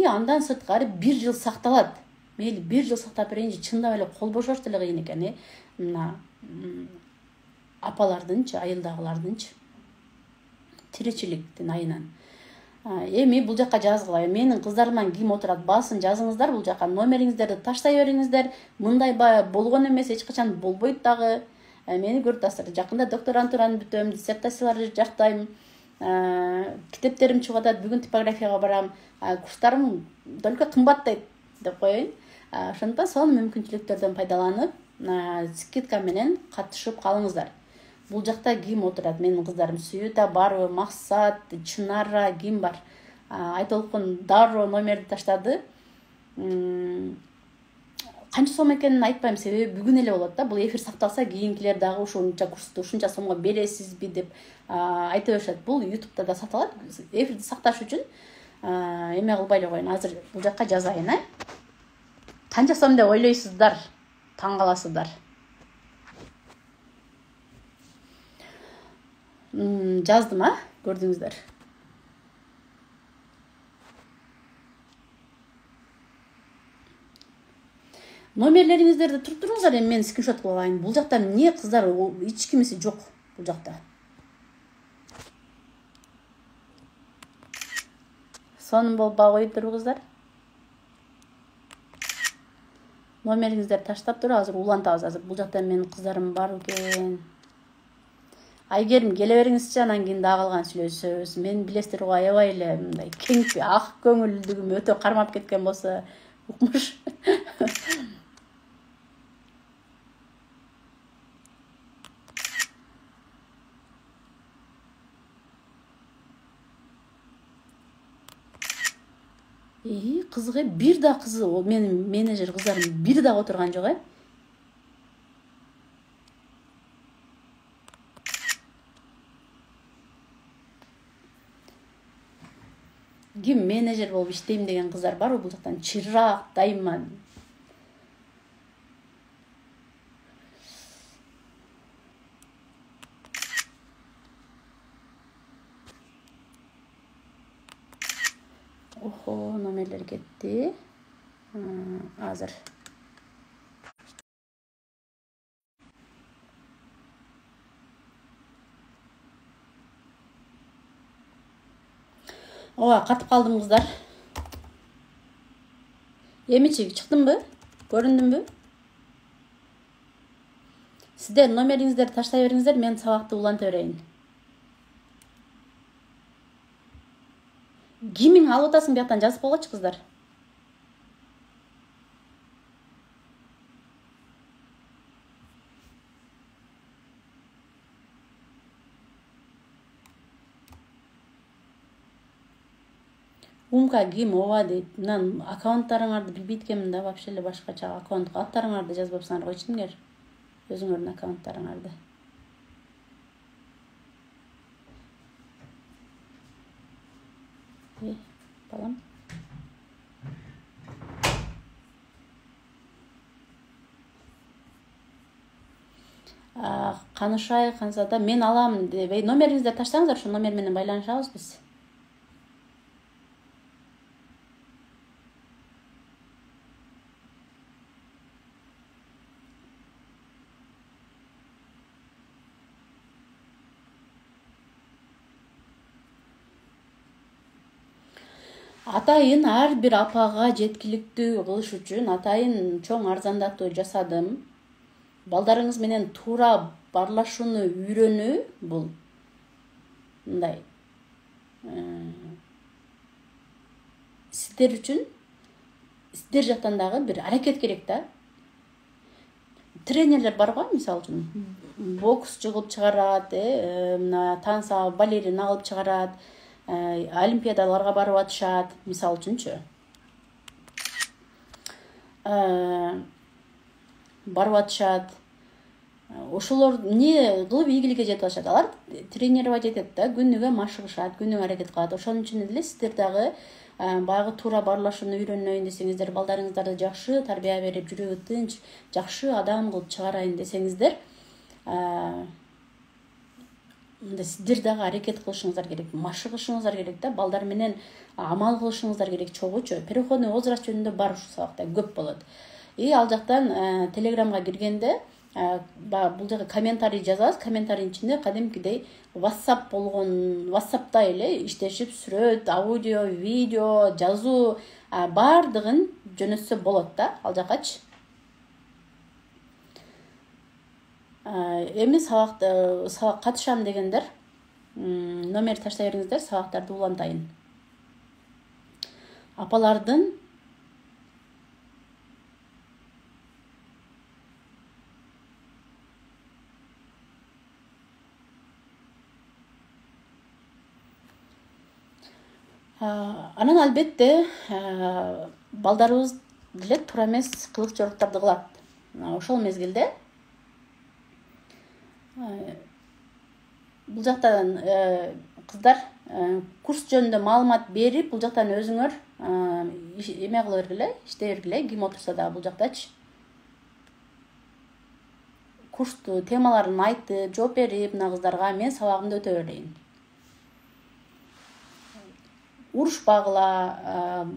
Андан сырткары 1 жыл сакталат. Мейли 1 жыл сактап берейинчи, чындап эле кол бошош деле кыйын экен, мына апалардынчы, айылдагылардынчы тиричиликтин айынан. Эми бул жакка жазгыла. Менин кыздарымдан ким отурат, басын жазыңыздар бул жакка. Номериңиздерди таштай бериңиздер. Мындай болгон эмес, эч качан болбойт дагы. Мени көрүп атасыздар. Жакында докторантураны бүтөм, диссертацияларды жактайм. Китептерим чыгып атат, бүгүн типографияга барам. Курстарым только кымбаттайт деп коеюн. Ошондуктан сол мүмкүнчүлүктөрдөн пайдаланып, скидка менен катышып калыңыздар. Бул жакта ким отурат? Менин кыздарым Сүйүта барбы, Максат, Чынара, ким бар? Айтолкун дароо номерди таштады. Канча сом экенин айтпайм, себеби бүгүн эле болот да. Бул эфир сакталса, кийинкилер дагы ушунча курсту ушунча сомго бересизби деп айта беришет. Бул YouTube'да да саталат. Эфирди сакташ үчүн эме кылбай эле коеюн. Азыр бул жакка жазайын, Канча сом деп ойлойсуздар? Таң каласыздар. Жаздым, көрдүңүздөр. Номерлериңиздерди туруп туруңуздар, эми мен скриншот кылып алайын. Бул жакта эмне кыздар, эч кимиси жок бул жакта. Сонун болбой коюптурбу кыздар? Номериңиздерди таштап туруп, азыр улантабыз. Азыр бул жакта менин кыздарым бар экен. Айгерим, келе бериңизчи, анан кийин дагы калган сүйлөшөбүз. Мен билесиздер го, аябай эле мындай кең, ак көңүлдүгүм өтө кармап кеткен болсо, укмуш. Кызык, бир да кызы, менин менеджер кыздарым бир да отурган жок, Ким менеджер болуп иштейм деген кыздар барбы бул жактан? Чырак, дайыма. Охо, номерлер кетти. Азыр. Ооба, катып калдым кыздар. Эмичи, чыктымбы? Көрүндүмбү? Сиздер номериңиздерди таштай бериңиздер, мен сабакты уланта берейин. Кимиң алып атасың бияктан жазып койгочу кыздар. Умка ким, ооба дейт. Мынан аккаунттарыңарды билбейт экенмин да, вообще эле башкача аккаунтка аттарыңарды жазбапсыңар койчуңер. Өзүңөрдүн аккаунттарыңарды. Балам. Канышай, Ханзада, мен алам деп, номериңизди таштаңыздар, ошо номер менен байланышабыз биз. Атайын ар бир апага жеткиликтүү кылыш үчүн атайын чоң арзандатуу жасадым. Балдарыңыз менен туура баарлашууну үйрөнүү бул мындай сиздер үчүн сиздер жактан дагы бир аракет керек да. Тренерлер бар го, мисалы үчүн боксчу кылып чыгарат, мына танца балерина кылып чыгарат, олимпиадаларга барып атышат, мисалы үчүнчү. Барып атышат. Ошолор эмне кылып ийгиликке жетип атышат? Алар тренировать этет да, күнүгө машыгышат, күнүгө аракет кылат. Ошонун үчүн эле сиздер дагы баягы туура баарлашууну үйрөнөйүн десеңиздер, балдарыңыздарды жакшы тарбия берип, жүрөгү тынч, жакшы адам кылып чыгарайын десеңиздер, мындай сиздер дагы аракет кылышыңыздар керек, машыгышыңыздар керек да, балдар менен амал кылышыңыздар керек чогуучу. Переходный возраст жөнүндө бар ушул сабакта көп болот. Ал жактан Телеграмга киргенде бул жака комментарий жазасыз, комментарийдин ичинде кадимкидей WhatsApp болгон, WhatsApp'та эле иштешип сүрөт, аудио, видео, жазуу баардыгын жөнөтсө болот да, ал жакачы. Эми сабак катышам дегендер номер таштай бериңиздер, сабактарды улантайын. Апалардын анан албетте балдарыбыз деле туура эмес кылык жоруктарды кылат. Ошол мезгилде бул жактан кыздар курс жөнүндө маалымат берип, бул жактан өзүңөр эме кыла бергиле, иштей бергиле, ким отурса да бул жактачы. Курсту темаларын айтып, жооп берип, мына кыздарга мен сабагымды өтө берейин. Урушпагыла,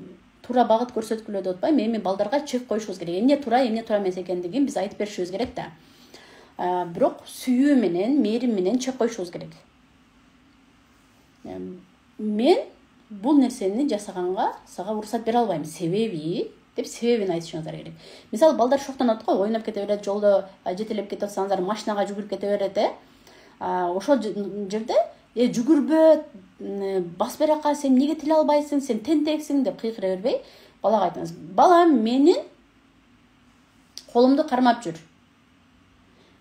туура багыт көрсөткүлө деп атпайм, эми балдарга чек коюшубуз керек. Эмне туура эмес экендигин биз айтып беришибиз керек да. Бирок сүйүү менен, мээрим менен чек коюшубуз керек. Мен бул нерсени жасаганга сага уруксат бере албайм. Себеби деп себебин айтышыңыздар керек. Мисалы балдар шоктонот го, ойноп кете берет, жолдо жетелеп кетип атсаңыздар, машинага жүгүрүп кете берет, ошол жерде жүгүрбө, бас берака, сен эмнеге тиле албайсың, сен тентексиң деп кыйкыра бербей, балага айтыңыз: балам, менин колумду кармап жүр.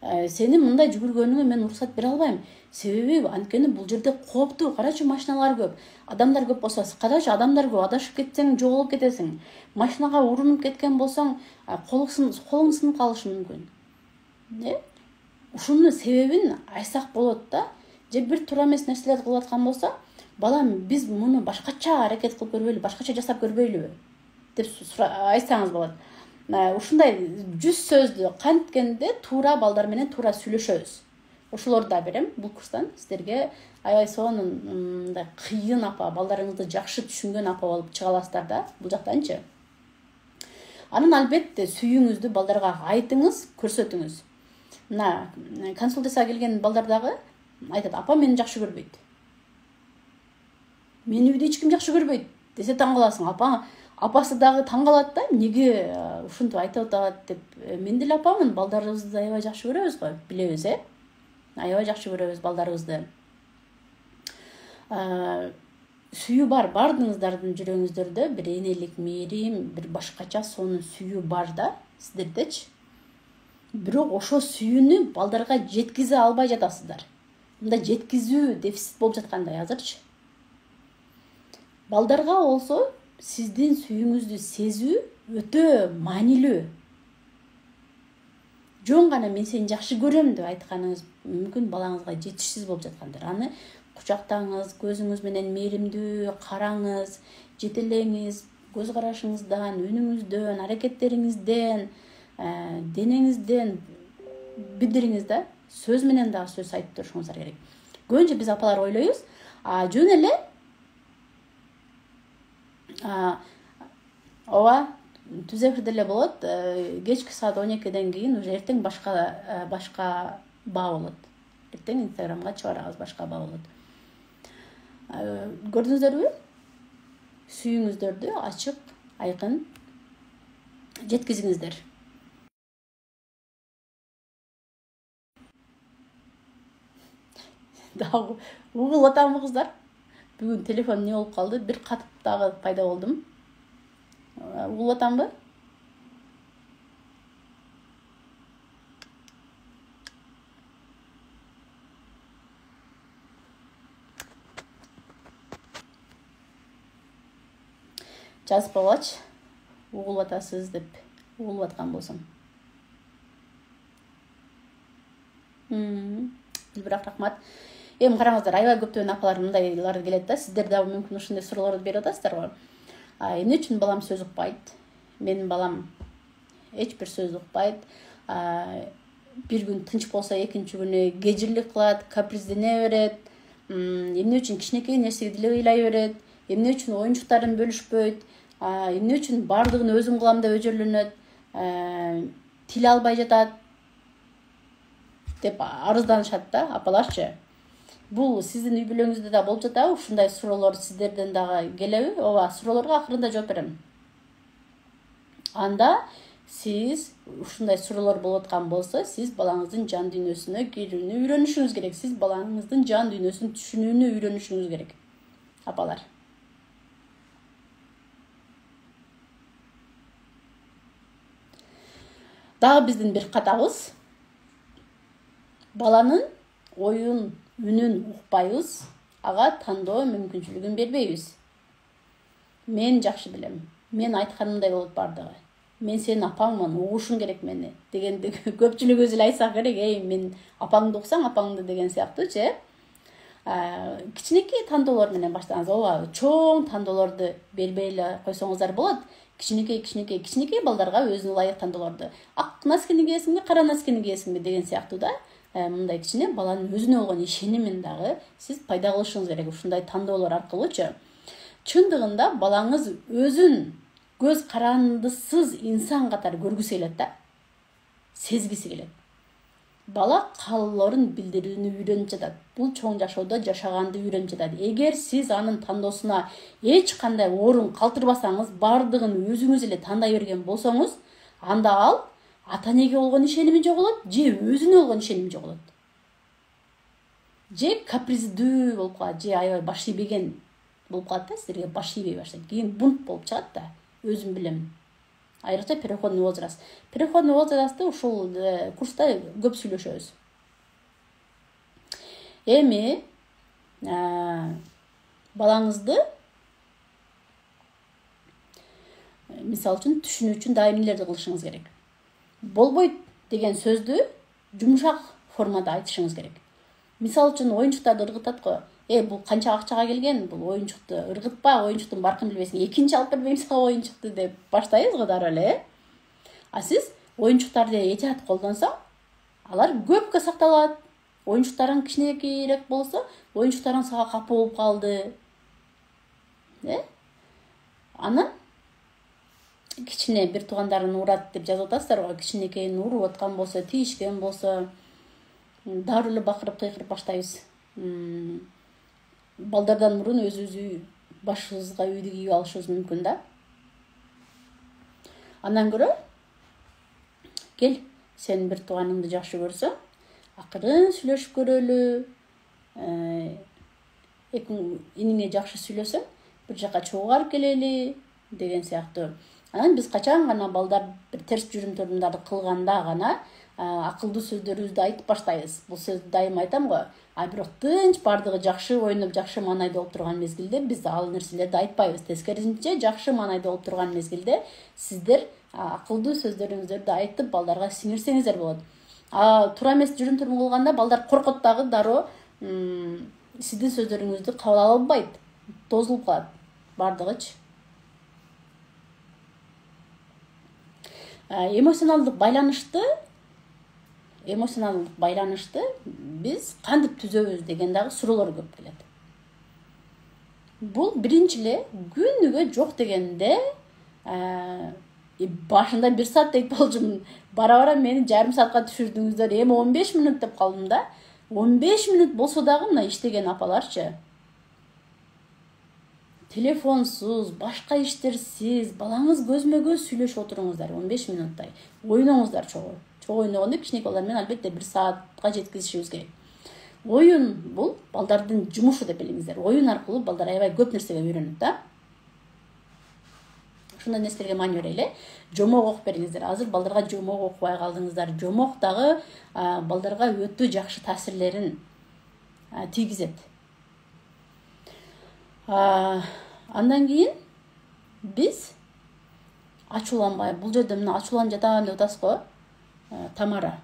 Сенин мындай жүгүргөнүңө мен уруксат бере албайм. Себеби анткени бул жерде кооптуу, карачы, машиналар көп, адамдар көп болсо, карачы, адамдар көп, адашып кетсең жоголуп кетесиң. Машинага урунуп кеткен болсоң, колуң сынып калышы мүмкүн. Ушунун себебин айтсак болот да. Же бир туура эмес нерселерди кылып аткан болсо, балам, биз муну башкача аракет кылып көрбөйлүбү, башкача жасап көрбөйлүбү деп айтсаңыз болот. Ушундай 100 сөздү канткенде туура балдар менен туура сүйлөшөбүз. Ошолорду да берем бул курстан сиздерге. Аябай сонун мындай кыйын апа, балдарыңызды жакшы түшүнгөн апа болуп чыга аласыздар да бул жактанчы. Анан албетте сүйүүңүздү балдарга айтыңыз, көрсөтүңүз. Мына консультацияга келген балдар дагы айтат: апа мени жакшы көрбөйт. Мени үйдө эч ким жакшы көрбөйт десе таң каласың. Апасы дагы таң калат да, эмнеге ушинтип айтып атат деп. Мен деле апамын, балдарыбызды аябай жакшы көрөбүз го, билебиз, аябай жакшы көрөбүз балдарыбызды. Сүйүү бар, баардыгыңыздардын жүрөгүңүздөрдө бир энелик мээрим, бир башкача сонун сүйүү бар да сиздердечи. Бирок ошол сүйүүнү балдарга жеткизе албай жатасыздар. Мындай жеткизүү дефицит болуп жаткандай азырчы. Балдарга болсо сиздин сүйүүңүздү сезүү өтө маанилүү. Жөн гана мен сени жакшы көрөм деп айтканыңыз мүмкүн балаңызга жетишсиз болуп жаткандыр. Аны кучактаңыз, көзүңүз менен мээримдүү караңыз, жетелеңиз, көз карашыңыздан, үнүңүздөн, аракеттериңизден, денеңизден билдириңиз да. Сөз менен дагы сөз айтып турушуңуздар керек. Көбүнчө биз апалар ойлойбуз, жөн эле ооба түз эфирде эле болот, кечки саат 12ден кийин уже эртең башка баа болот. Эртең Инстаграмга чыгарабыз, башка баа болот. Көрдүңүздөрбү? сүйүүңүздөрдү ачык айкын жеткизиңиздер. Дагы угулуп атамбы кыздар? Бүгүн телефон не болуп калды? Бир катып дагы пайда болдум. Угулуп атамбы? Жазып койгулачы. Угулуп атасыз деп. Угулуп аткан болсом. Бирок рахмат. Эми караңыздар, аябай көптөгөн апалар мындайлар келет да, сиздер дагы мүмкүн ушундай суроолорду берип атасыздар го. Эмне үчүн балам сөз укпайт? Менин балам эч бир сөз укпайт. Бир күн тынч болсо, экинчи күнү кежирлик кылат, каприздене берет. Эмне үчүн кичинекей нерсеге деле ыйлай берет? Эмне үчүн оюнчуктарын бөлүшпөйт? Эмне үчүн баардыгын өзүм кылам деп өжөлөнөт? Тил албай жатат деп арызданышат да апаларчы. Бул сиздин үй бүлөңүздө да болуп жатабы? Ушундай суроолор сиздерден дагы келеби? Ооба, суроолорго акырында жооп берем. Анда сиз ушундай суроолор болуп аткан болсо, сиз балаңыздын жан дүйнөсүнө кирүүнү үйрөнүшүңүз керек. Сиз балаңыздын жан дүйнөсүн түшүнүүнү үйрөнүшүңүз керек. Апалар. Дагы биздин бир катабыз. Баланын оюн, үнүн укпайбыз, ага тандоо мүмкүнчүлүгүн бербейбиз. Мен жакшы билем. Мен айтканымдай болот бардыгы. Мен сенин апаңмын, угушуң керек мени дегенди көпчүлүгүбүз эле айтсак керек. Мен апаңды уксаң, апаңды деген сыяктуучу. Кичинекей тандоолор менен баштаңыз. Ооба, чоң тандоолорду бербей эле койсоңуздар болот. Кичинекей балдарга өзүнө ылайык тандоолорду. Ак носкини кийесиңби, кара носкини кийесиңби деген сыяктуу да. Мындай кичине баланын өзүнө болгон ишенимин дагы сиз пайда кылышыңыз керек ушундай тандоолор аркылуучу. Чындыгында балаңыз өзүн көз карандысыз инсан катары көргүсү келет да. Сезгиси келет. Бала каалоолорун билдирүүнү үйрөнүп жатат. Бул чоң жашоодо жашаганды үйрөнүп жатат. Эгер сиз анын тандоосуна эч кандай орун калтырбасаңыз, бардыгын өзүңүз эле тандай берген болсоңуз, анда ал ата энеге болгон ишеними жоголот, же өзүнө болгон ишеними жоголот. Же каприздүү болуп калат, же аябай баш ийбеген болуп калат да, сиздерге баш ийбей баштайт. Кийин бунт болуп чыгат да, өзүм билем. Айрыкча переходный возраст. Переходный возрастты ушул курста көп сүйлөшөбүз. Эми балаңызды мисалы үчүн түшүнүү үчүн дайым эмнелерди кылышыңыз керек. Болбойт деген сөздү жумшак формада айтышыңыз керек. Мисалы үчүн оюнчуктарды ыргытат го. Бул канча акчага келген, бул оюнчукту ыргытпа, оюнчуктун баркын билбесиң, экинчи алып бербейм сага оюнчукту деп баштайбыз го дароо эле. Сиз оюнчуктарды этият колдонсоң, алар көпкө сакталат. Оюнчуктарың кичинекейирээк болсо, оюнчуктарың сага капы болуп калды. Анан кичине бир туугандарын урат деп жазып атасыздар го. Кичинекейин уруп аткан болсо, тийишкен болсо, дароо эле бакырып кыйкырып баштайбыз. Балдардан мурун өзүбүз башыбызга үйдү кийип алышыбыз мүмкүн да. Андан көрө кел, сен бир тууганыңды жакшы көрсөң, акырын сүйлөшүп көрөлү. Иниңе жакшы сүйлөсөң, бир жака чогуу келели деген сыяктуу. Анан биз качан гана балдар бир терс жүрүм-турумдарды кылганда гана акылдуу сөздөрүбүздү айтып баштайбыз. Бул сөздү дайым айтам го. Бирок тынч бардыгы жакшы ойноп, жакшы маанайда болуп турган мезгилде биз ал нерселерди айтпайбыз. Тескерисинче, жакшы маанайда болуп турган мезгилде сиздер акылдуу сөздөрүңүздөрдү айтып балдарга сиңирсеңиздер болот. Туура эмес жүрүм-турум кылганда балдар коркот дагы, дароо сиздин сөздөрүңүздү кабыл ала албайт. Тозулуп калат бардыгычы. Эмоционалдык байланышты биз кантип түзөбүз деген дагы суроолор көп келет. Бул биринчи эле күнүгө жок дегенде башында 1 саат дейт болчумун. Бара мени жарым саатка түшүрдүңүздөр. Эми 15 мүнөт деп калдым да. 15 мүнөт болсо дагы мына иштеген апаларчы. телефонсуз, башка иштерсиз балаңыз көзмө көз сүйлөшүп отуруңуздар 15 минуттай. Ойноңуздар чогуу. Чогуу ойногондо кичинекей балдар менен албетте 1 саатка жеткизишибиз керек. Оюн бул балдардын жумушу деп билиңиздер. Оюн аркылуу балдар аябай көп нерсеге үйрөнөт да. Ушундай нерселерге маани берели. Жомок окуп бериңиздер. Азыр балдарга жомок окубай калдыңыздар. Жомок дагы балдарга өтө жакшы таасирлерин тийгизет. Андан кийин биз ачууланбай, бул жерде мына ачууланып жатам деп атасыз го. Тамара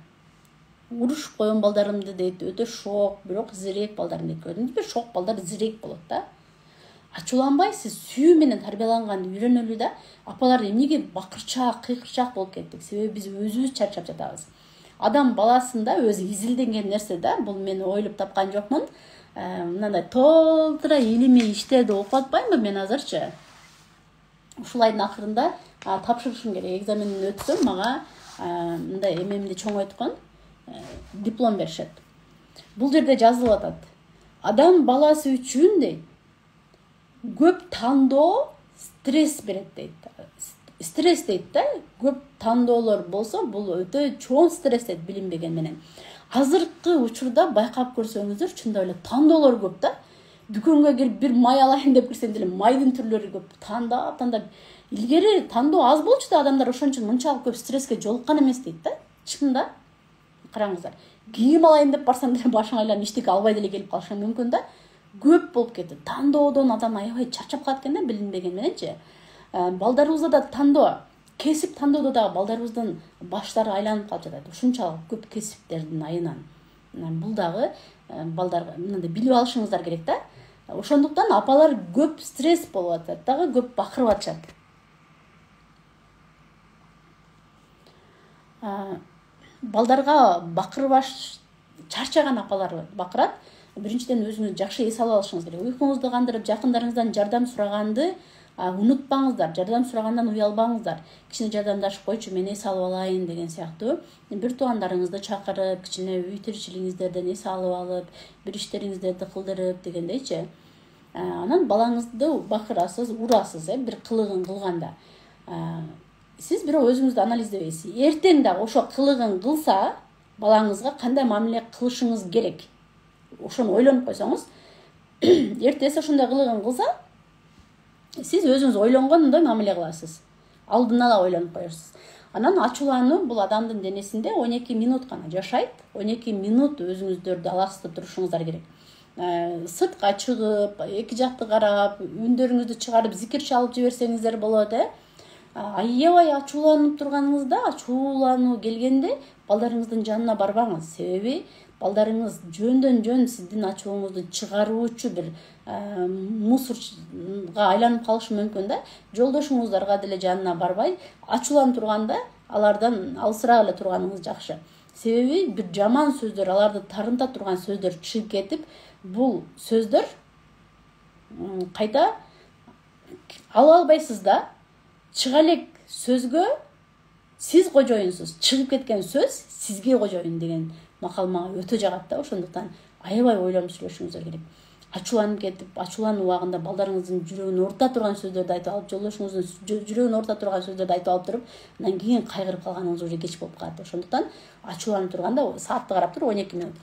урушуп коем балдарымды дейт, өтө шок, бирок зирек балдарым дейт. Көрдүңүзбү? Шок балдар зирек болот да. Ачууланбай сиз сүйүү менен тарбияланганды үйрөнөлү да. Апалар эмнеге бакырчаак, кыйкырчаак болуп кеттик? Себеби биз өзүбүз чарчап жатабыз. Адам баласында өзү изилденген нерсе да. Бул мен ойлоп тапкан жокмун. Мындай толтура илимий иштерди окуп атпаймынбы мен азырчы. Ушул айдын акырында тапшырышым керек. Экзаменден өтсөм мага мындай эмемди чоңойткон диплом беришет. Бул жерде жазылып атат. Адам баласы үчүн дейт көп тандоо стресс берет дейт. Стресс дейт да, көп тандоолор болсо бул өтө чоң стресс дейт билинбеген менен. Азыркы учурда байкап көрсөңүздөр чындап эле тандоолор көп да. Дүкөнгө кирип бир май алайын деп кирсем деле майдын түрлөрү көп. Тандап. Илгери тандоо аз болчу да, адамдар ошон үчүн мынчалык көп стресске жолуккан эмес дейт да. Чында караңыздар. Кийим алайын деп барсам деле башың айланып иштеке албай деле келип калышың мүмкүн да. Көп болуп кетти. Тандоодон адам аябай чарчап калат экен да, билинбеген мененчи. Балдарыбызда да тандоо, кесип тандоодо дагы балдарыбыздын баштары айланып калып жатат. Ушунчалык көп кесиптердин айынан. Бул дагы балдарга мындай билип алышыңыздар керек да. Ошондуктан апалар көп стресс болуп атат, дагы көп бакырып атышат. Балдарга бакырбаш чарчаган апалар бакырат. Биринчиден өзүңүз жакшы эс алып алышыңыз керек. Уйкуңузду кандырып, жакындарыңыздан жардам сураганды унутпаңыздар. Жардам сурагандан уялбаңыздар. Кичине жардамдашып койчу, мен эс алып алайын деген сыяктуу. Бир туугандарыңызды чакырып, кичине үй тиричилигиңиздерден эс алып алып, бир иштериңиздерди кылдырып дегендейчи. Анан балаңызды бакырасыз, урасыз, бир кылыгын кылганда. Сиз бирок өзүңүздү анализдебейсиз. Эртең дагы ошо кылыгын кылса, балаңызга кандай мамиле кылышыңыз керек? Ошону ойлонуп койсоңуз, эртеси ошондой кылыгын кылса, сиз өзүңүз ойлонгондой мамиле кыласыз. Алдын ала ойлонуп коесуз. Анан ачуулануу бул адамдын денесинде 12 минут гана жашайт. 12 минут өзүңүздөрдү алаксытып турушуңуздар керек. Сыртка чыгып, эки жакты карап, үндөрүңүздү чыгарып, зикир чалып жиберсеңиздер болот, аябай ачууланып турганыңызда, ачуулануу келгенде балдарыңыздын жанына барбаңыз. Себеби балдарыңыз жөндөн жөн сиздин ачууңузду чыгаруучу бир мусорга айланып калышы мүмкүн да. Жолдошуңуздарга деле жанына барбай, ачууланып турганда алардан алысыраак эле турганыңыз жакшы. Себеби бир жаман сөздөр, аларды тарынта турган сөздөр чыгып кетип, бул сөздөр кайта ала албайсыз да. Чыга элек сөзгө сиз кожоюнсуз. Чыгып кеткен сөз сизге кожоюн деген макал мага өтө жагат да. Ошондуктан аябай ойлонуп сүйлөшүңүздөр керек. Ачууланып кетип, ачуулануу убагында балдарыңыздын жүрөгүн орта турган сөздөрдү айтып алып, жолдошуңуздун жүрөгүн орта турган сөздөрдү айтып алып туруп, андан кийин кайгырып калганыңыз уже кеч болуп калат. Ошондуктан ачууланып турганда саатты карап туруп 12 минут.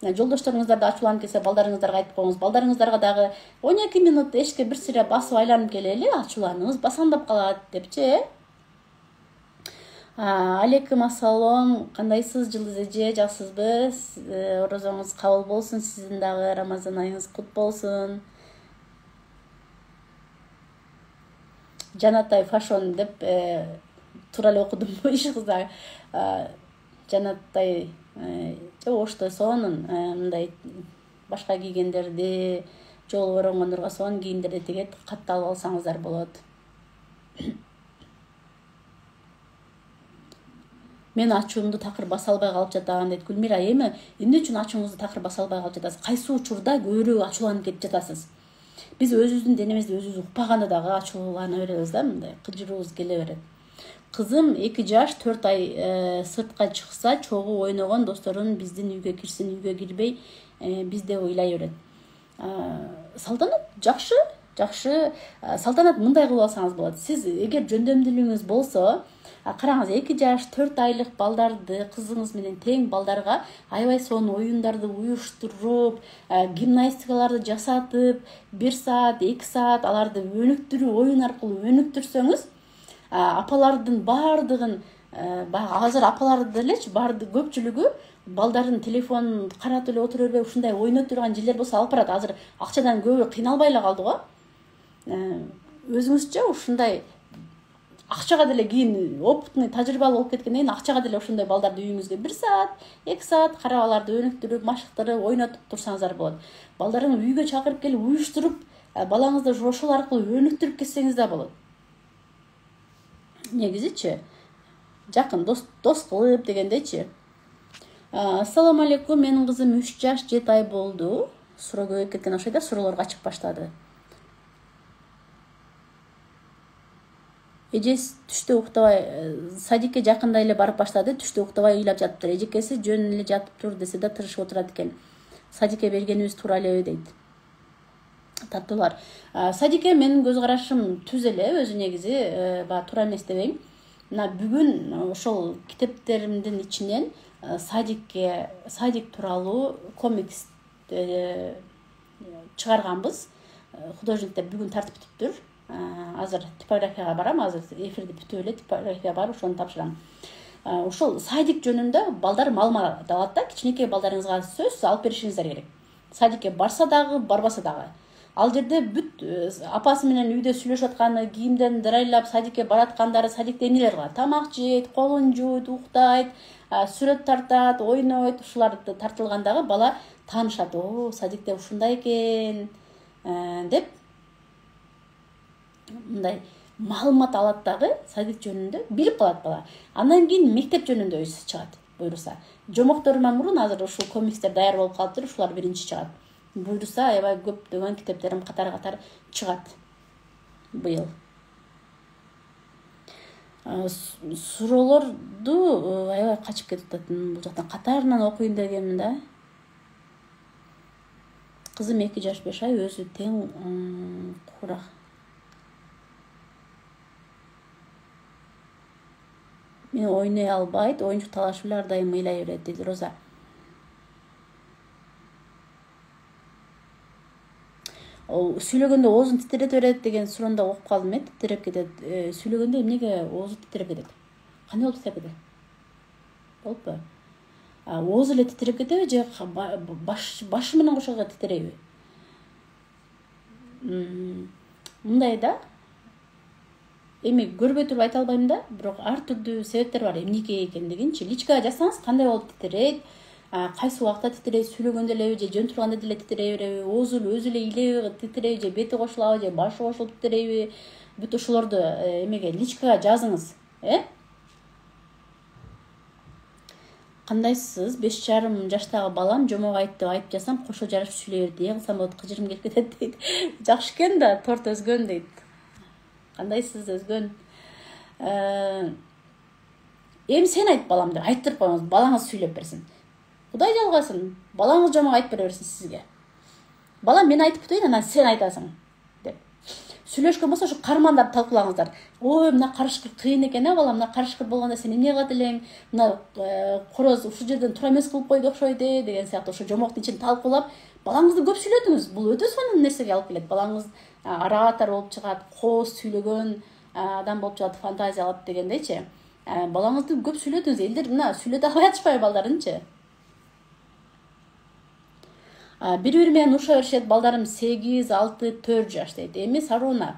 Жолдошторуңуздар да ачууланып кетсе, балдарыңыздарга айтып коюңуз. Балдарыңыздарга дагы 12 минут эшикке бир сире басып айланып келели, ачууланыңыз басаңдап калат депчи. Алейкум ассалам. Кандайсыз Жылдыз эже, жаксызбы? Орозоңуз кабыл болсун, сиздин дагы Рамазан айыңыз кут болсун. Жанатай фашон деп туура эле окудум иш кыздар. Жанатай ошто сонун мындай башка кийгендерди, жол оронгондорго сонун кийимдерди тигет, катталып алсаңыздар болот. Мен ачуумду такыр баса албай калып жатам дейт Гүлмира. Эмне үчүн ачууңузду такыр баса албай калып жатасыз? Кайсы учурда көбүрөөк ачууланып кетип жатасыз? Биз өзүбүздүн денемизди өзүбүз укпаганда дагы ачуулана беребиз да, мындай кыжырыбыз келе берет. Кызым 2 жаш 4 ай сыртка чыкса, чогуу ойногон досторун биздин үйгө кирсин, үйгө кирбей, бизде ыйлай берет. Салтанат жакшы. жакшы. Салтанат, мындай кылып алсаңыз болот. Сиз эгер жөндөмдүүлүгүңүз болсо, караңыз, 2 жаш 4 айлык балдарды кызыңыз менен тең балдарга аябай сонун оюндарды уюштуруп, гимнастикаларды жасатып, 1 саат 2 саат аларды өнүктүрүү оюн аркылуу өнүктүрсөңүз, апалардын баардыгын, азыр апалар делечи баардык көпчүлүгү балдарын телефонун карап эле отура бербей ушундай ойноп турган жерлер болсо алып барат. Азыр акчадан көбү кыйналбай эле калды го. Өзүңүзчө ушундай акчага деле кийин опытный, тажрыйбалуу болуп кеткенден кийин акчага деле ушундай балдарды үйүңүзгө 1 саат 2 саат карап аларды өнүктүрүп, машыктырып, ойнотуп турсаңыздар болот. Балдарыңызды үйгө чакырып келип уюштуруп, балаңызды ошол аркылуу өнүктүрүп кетсеңиз да болот. Негизичи жакын дос кылып дегендейчи. Ассаламу алейкум, менин кызым 3 жаш 7 ай болду. Суроо көбөйүп кеткен окшойт, суроолор качып баштады. Эжеси түштө уктабай, садикке жакында эле барып баштады. Түштө уктабай ыйлап жатыптыр. Эжекеси жөн эле жатып тур десе да тырышып отурат экен. Садикке бергенибиз туура элеби дейт. Таттуулар. Садикке менин көз карашым түз эле, өзү негизи туура эмес дебейм. Мына бүгүн ошол китептеримдин ичинен садик тууралуу комикс чыгарганбыз. Художниктер бүгүн тартып бүтүптүр. Азыр типографияга барам, азыр эфирди бүтүп эле типографияга барып ошону тапшырам. Ошол садик жөнүндө балдар маалымат алат да, кичинекей балдарыңызга сөзсүз алып беришиңиздер керек. Садикке барса дагы, барбаса дагы. Ал жерде бүт апасы менен үйдө сүйлөшүп атканы, кийимден дырайлап садикке бараткандары, садикте эмнелер кылат? Тамак жейт, колун жууйт, уктайт, сүрөт тартат, ойнойт. Ушуларды тартылгандагы бала таанышат. О, садикте ушундай экен деп мындай маалымат алат дагы, садик жөнүндө билип калат бала. Андан кийин мектеп жөнүндө өзү чыгат, буйруса. Жомокторуман мурун азыр ушул комикстер даяр болуп калыптыр, ушулар биринчи чыгат. Буйруса аябай көптөгөн китептерим катар-катар чыгат быйыл. Суроолорду аябай качып кетип атат. Бул жактан катарынан окуйн дегенмин да. Кызым 2 жаш 5 ай, өзү тең курак. Мен ойной албайт, оюнчук талашып эле ар дайым ыйлай берет дейт Роза. Сүйлөгөндө оозун титирете берет деген суроону окуп калдым. Титиреп кетет. Сүйлөгөндө эмнеге оозу титиреп кетет? Кандай болуп титиреп кетет? Болуппу? Оозу эле титиреп кетеби же башы менен кошо титирейби? Мындай да. Эми көрбөй туруп айта албайм да, бирок ар түрдүү себептер бар. Эмнеге экендигинчи личкага жазсаңыз кандай болуп титирейт, кайсы убакта титирейт, сүйлөгөндө элеби же жөн турганда деле титирей береби, оозу өзү эле илеби титирейби же бети кошулабы же башы кошулуп титирейби, бүт ошолорду эмеге личкага жазыңыз, Кандайсыз? 5,5 жаштагы балам жомок айт деп айтып жасам, кошо жарышып сүйлөй берди. Кылсам болот, кыжырым келип кетет дейт. Жакшы экен да, торт өзгөн дейт. Кандайсыз өзгөн? Эми сен айт балам деп айттырып коюңуз, балаңыз сүйлөп берсин. Кудай жалгасын, балаңыз жомок айтып бере берсин сизге. Балам, мен айтып бүтөйүн, анан сен айтасың деп. Сүйлөшкөн болсо ушу кармандап талкуулаңыздар. Ой, мына карышкыр кыйын экен, балам, мына карышкыр болгондо сен эмне кылат элең? Мына короз ушул жерден туура эмес кылып койду окшойт деген сыяктуу ошо жомоктун ичин талкуулап, балаңызды көп сүйлөтүңүз. Бул өтө сонун нерсеге алып келет. Балаңыз оратор болуп чыгат, кооз сүйлөгөн адам болуп чыгат, фантазиялап дегендейчи. Балаңызды көп сүйлөтүңүз. Элдер мына сүйлөтө албай атышпайбы балдарынчы? Бири-бири менен уруша беришет. Балдарым 8, 6, 4 жаш дейт. Эми Саруна,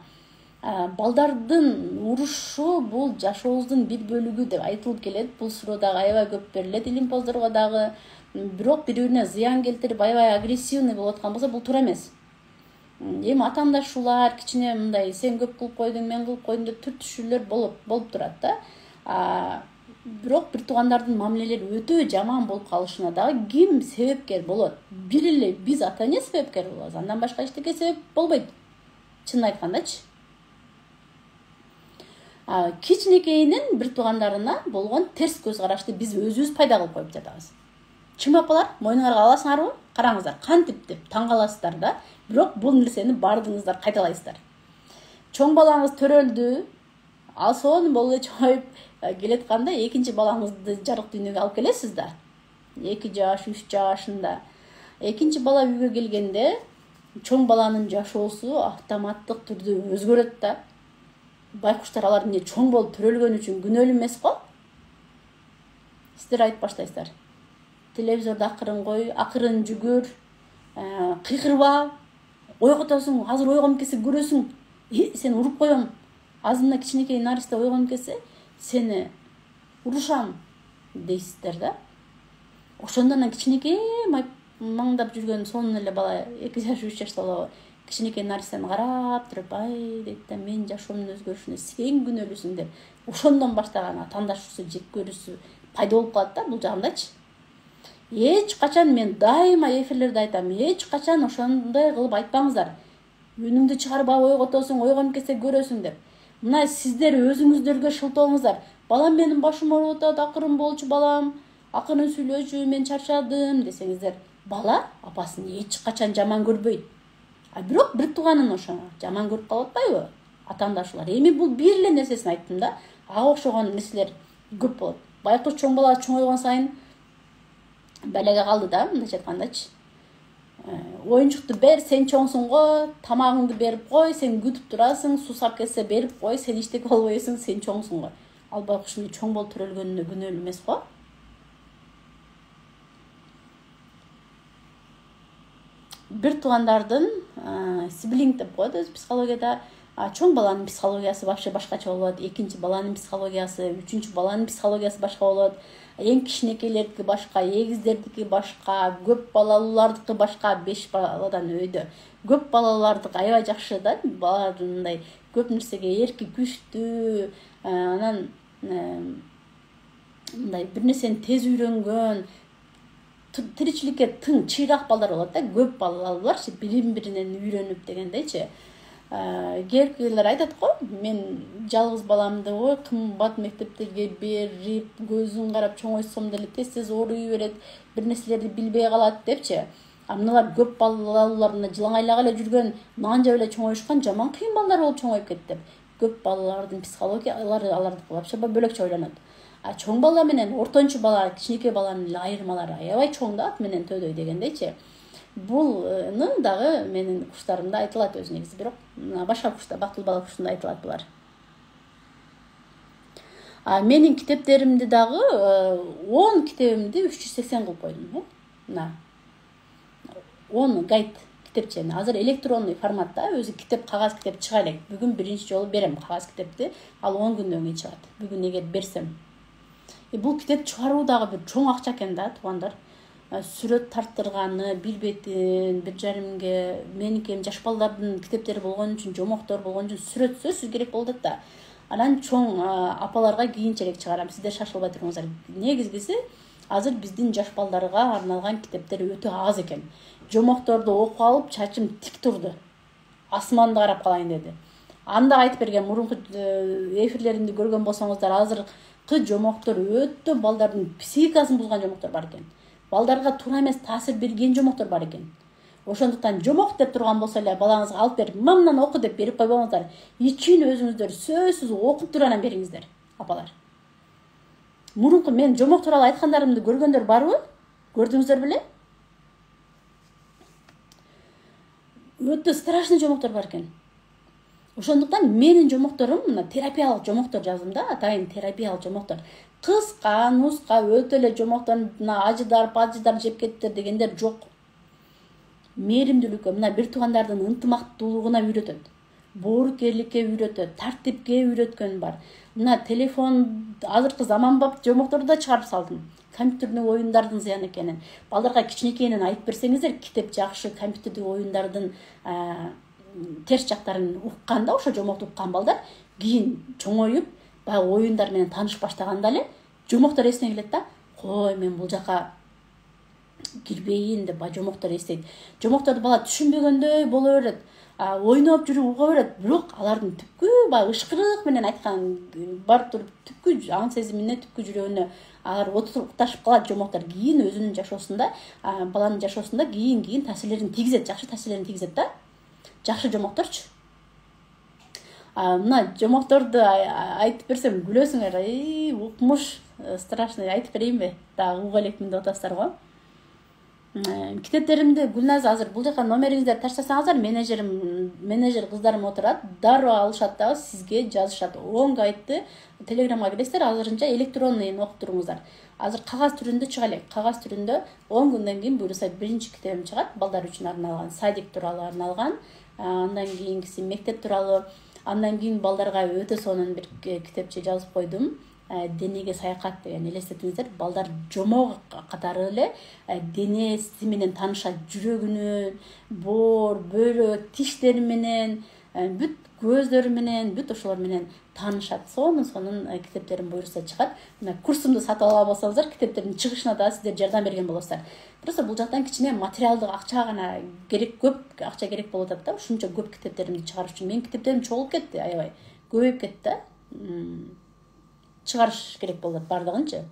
балдардын урушу бул жашообуздун бир бөлүгү деп айтылып келет. Бул суроо дагы аябай көп берилет илимпоздорго дагы. Бирок бири-бирине зыян келтирип, аябай агрессивный болуп аткан болсо, бул туура эмес. Эми атаандашуулар, кичине мындай сен көп кылып койдуң, мен кылып койдум деп түртүшүүлөр болуп турат да. Бирок бир туугандардын мамилелери өтө жаман болуп калышына дагы ким себепкер болот? Бир эле биз ата-эне себепкер болобуз. Андан башка эчтеке себеп болбойт. Чынын айткандачы. Кичинекейинин бир туугандарына болгон терс көз карашты биз өзүбүз пайда кылып коюп жатабыз. Чын апалар, мойнуңарга аласыңарбы? Караңыздар, кантип деп таң каласыздар да, бирок бул нерсени бардыгыңыздар кайталайсыздар. Чоң балаңыз төрөлдү, ал сонун болуп эле чоңоюп келетканда экинчи балаңызды жарык дүйнөгө алып келесиз да. 2 жаш, 3 жашында. Экинчи бала үйгө келгенде чоң баланын жашоосу автоматтык түрдө өзгөрөт да. Байкуштар алар эмне чоң болуп төрөлгөн үчүн күнөөлүү эмес го? Сиздер айтып баштайсыздар. Телевизорду акырын кой, акырын жүгүр, кыйкырба, ойготосуң, азыр ойгонуп келсе көрөсүң, сени уруп коем. Азында кичинекей наристе ойгонуп келсе, сени урушам дейсиздер да. Ошондон кичинекей маңдап жүргөн сонун эле бала 2 жаш, 3 жашта болобу. Кичинекей наристени карап туруп, ай дейт да, мен жашоомдун өзгөрүшүнө сен күнөөлүүсүң деп. Ошондон баштаган тандашуусу, жек көрүүсү пайда болуп калат да бул жагындачы. Эч качан мен дайыма эфирлерде айтам, эч качан ошондой кылып айтпаңыздар. Үнүңдү чыгарбап ойготосуң, ойгонуп келсе көрөсүң деп. Мына сиздер өзүңүздөргө шылтооңуздар. Балам менин башым ооруп атат, акырын болчу балам, акырын сүйлөчү, мен чарчадым десеңиздер, бала апасын эч качан жаман көрбөйт. Бирок бир тууганын ошо жаман көрүп калып атпайбы? Атаандашуулар. Эми бул бир эле нерсесин айттым да. Ага окшогон нерселер көп болот. Байкуш чоң бала чоңойгон сайын балеге калды да, мындайча айткандачы. Оюнчукту бер, сен чоңсуң го, тамагыңды берип кой, сен күтүп турасың, сусап келсе берип кой, сен иштеке болбойсуң, сен чоңсуң го. Ал байкуштун чоң болуп төрөлгөнүнө күнөөлүү эмес го? Бир туугандардын сиблинг деп коет өз психологияда. Чоң баланын психологиясы вообще башкача болот, экинчи баланын психологиясы, үчүнчү баланын психологиясы башка болот. Эң кичинекейлердики башка, эгиздердики башка, көп балалуулардыкы башка, 5 баладан өйдө. Көп балалардыкы аябай жакшы да, балдар мындай көп нерсеге эрки, күчтүү, анан мындай бир нерсени тез үйрөнгөн, тиричиликке тың, чыйрак балдар болот да, көп балалууларчы бирин-биринен үйрөнүп дегендейчи. Кээкелер айтат го, мен жалгыз баламды кымбат мектептерге берип, көзүн карап чоңойтсом деле тез ооруй берет, бир нерселерди билбей калат депчи. Мыналар көп балалууларына жылаңайлак эле жүргөн, нанжап эле чоңоюшкан жаман кыйын балдар болуп чоңоюп кетти деп. Көп балалардын психологиялары алардыкы вообще бөлөкчө ойлонот. Чоң бала менен ортончу бала, кичинекей баланын эле айырмалары аябай чоң да, ат менен төдөй дегендейчи. Булнун дагы менин куштарымда айтылат өз негизи, бирок башка кушта, бактылуу бала куштунда айтылат булар. Менин китептеримди дагы 10 китебимди 380 кылып койдум, мына 10 гайд китепчени. Азыр электронный форматта өзү китеп, кагаз китеп чыга элек. Бүгүн биринчи жолу берем кагаз китепти, ал 10 күндөн кийин чыгат. Бүгүн эгер берсем. Бул китеп чыгаруу дагы бир чоң акча экен да, туугандар. Сүрөт тарттырганы, билбетин 1,5 меники жаш балдардын китептери болгон үчүн, жомоктор болгон үчүн сүрөт сөзсүз керек болот да. Анан чоң апаларга кийинчерээк чыгарам. Сиздер шашылбай туруңуздар. Негизгиси азыр биздин жаш балдарга арналган китептер өтө аз экен. Жомокторду окуп алып, чачым тик турду. Асманды карап калайын деди. Анда айтып берген, мурунку эфирлеримди көргөн болсоңуздар, азыркы жомоктор өтө балдардын психикасын бузган жомоктор бар экен. Балдарга туура эмес таасир берген жомоктор бар экен. Ошондуктан жомок деп турган болсо эле балаңызга алып берип, мамнан оку деп берип койбоңуздар. Ичин өзүңүздөр сөзсүз окуп туруп анан бериңиздер, апалар. Мурунку мен жомок тууралуу айткандарымды көргөндөр барбы? Көрдүңүздөр беле? Өтө страшный жомоктор бар экен. Ошондуктан менин жомокторум мына терапиялык жомоктор жаздым да, атайын терапиялык жомоктор. Кыска, нуска, өтө эле жомоктор, ажыдар, пажыдар жеп кеттер дегендер жок. Мээримдүүлүккө, мына бир туугандардын ынтымактуулугуна үйрөтөт. Боорукерликке үйрөтөт, тартипке үйрөткөн бар. Мына телефон азыркы заманбап жомокторду да чыгарып салдым. Компьютердик оюндардын зыян экенин. Балдарга кичинекейинен айтып берсеңиздер, китеп жакшы, компьютердик оюндардын терс жактарын укканда, ошо жомокту уккан балдар кийин чоңоюп, баягы оюндар менен тааныш баштаганда эле жомоктор эсине келет да. Кой, мен бул жака кирбейин деп жомоктор эстейт. Жомокторду бала түшүнбөгөндөй боло берет, ойноп жүрүп уга берет, бирок алардын түпкү баягы ышкырык менен айткан барып туруп түпкү аң сезимине, түпкү жүрөгүнө алар отурукташып калат. Жомоктор кийин өзүнүн жашоосунда, баланын жашоосунда кийин таасирлерин тийгизет, жакшы таасирлерин тийгизет да. Жакшы жомокторчу. Мына жомокторду айтып берсем күлөсүңөр, укмуш, страшный, айтып берейинби? Дагы уга элекмин деп атасыздар го. Китептеримди Гүлназ азыр бул жака номериңиздерди таштасаңыздар, менеджер кыздарым отурат, дароо алышат дагы, сизге жазышат. 10 гайдты телеграмга киресиздер, азырынча электронный окуп туруңуздар. Азыр кагаз түрүндө чыга элек. Кагаз түрүндө 10 күндөн кийин буюрса биринчи китебим чыгат, балдар үчүн арналган, садик тууралуу арналган. Андан кийинкиси мектеп тууралуу. Андан кийин балдарга өтө сонун бир китепче жазып койдум. Денеге саякат деген, элестетиңиздер, балдар жомок катары эле денеси менен таанышат, жүрөгүнүн, боор, бөйрөк, тиштери менен, бүт көздөрү менен, бүт ошолор менен таанышат. Сонун китептерим буюрса чыгат. Мына курсумду сатып ала алсаңыздар, китептердин чыгышына да сиздер жардам берген болосуздар. Просто бул жактан кичине материалдык акча гана керек, көп акча керек болуп атат да, ушунча көп китептеримди чыгарыш үчүн. Менин китептерим чогулуп кетти, аябай көбөйүп кетти да. Чыгарыш керек болот бардыгынчы.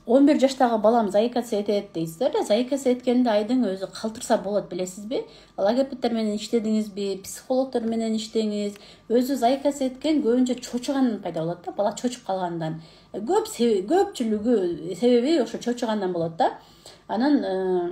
11 жаштагы балам заикасы этет дейсиздер. Заикасы эткенде айдың өзү калтырса болот, билесизби? Логопедтер менен иштедиңизби, психологдор менен иштеңиз. Өзү заикасы эткен көбүнчө чочугандан пайда болот да, бала чочуп калгандан. Көпчүлүгү себеби ошо чочугандан болот да. Анан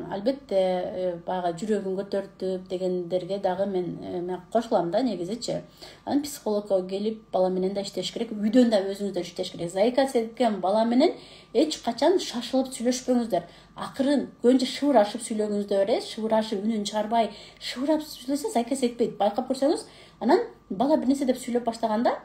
албетте баягы жүрөгүн көтөртүп дегендерге дагы мен кошулам да, негизичи. Анан психологко келип бала менен да иштеш керек, үйдөн да өзүңүз да иштеш керек. Заикасы эткен бала менен эч качан шашылып сүйлөшпөңүздөр. Акырын, көбүнчө шыбырашып сүйлөгүңүздөр берет, шыбырашып үнүн чыгарбай, шыбырап сүйлөсө заикасы этпейт. Байкап көрсөңүз, анан бала бир нерсе деп сүйлөп баштаганда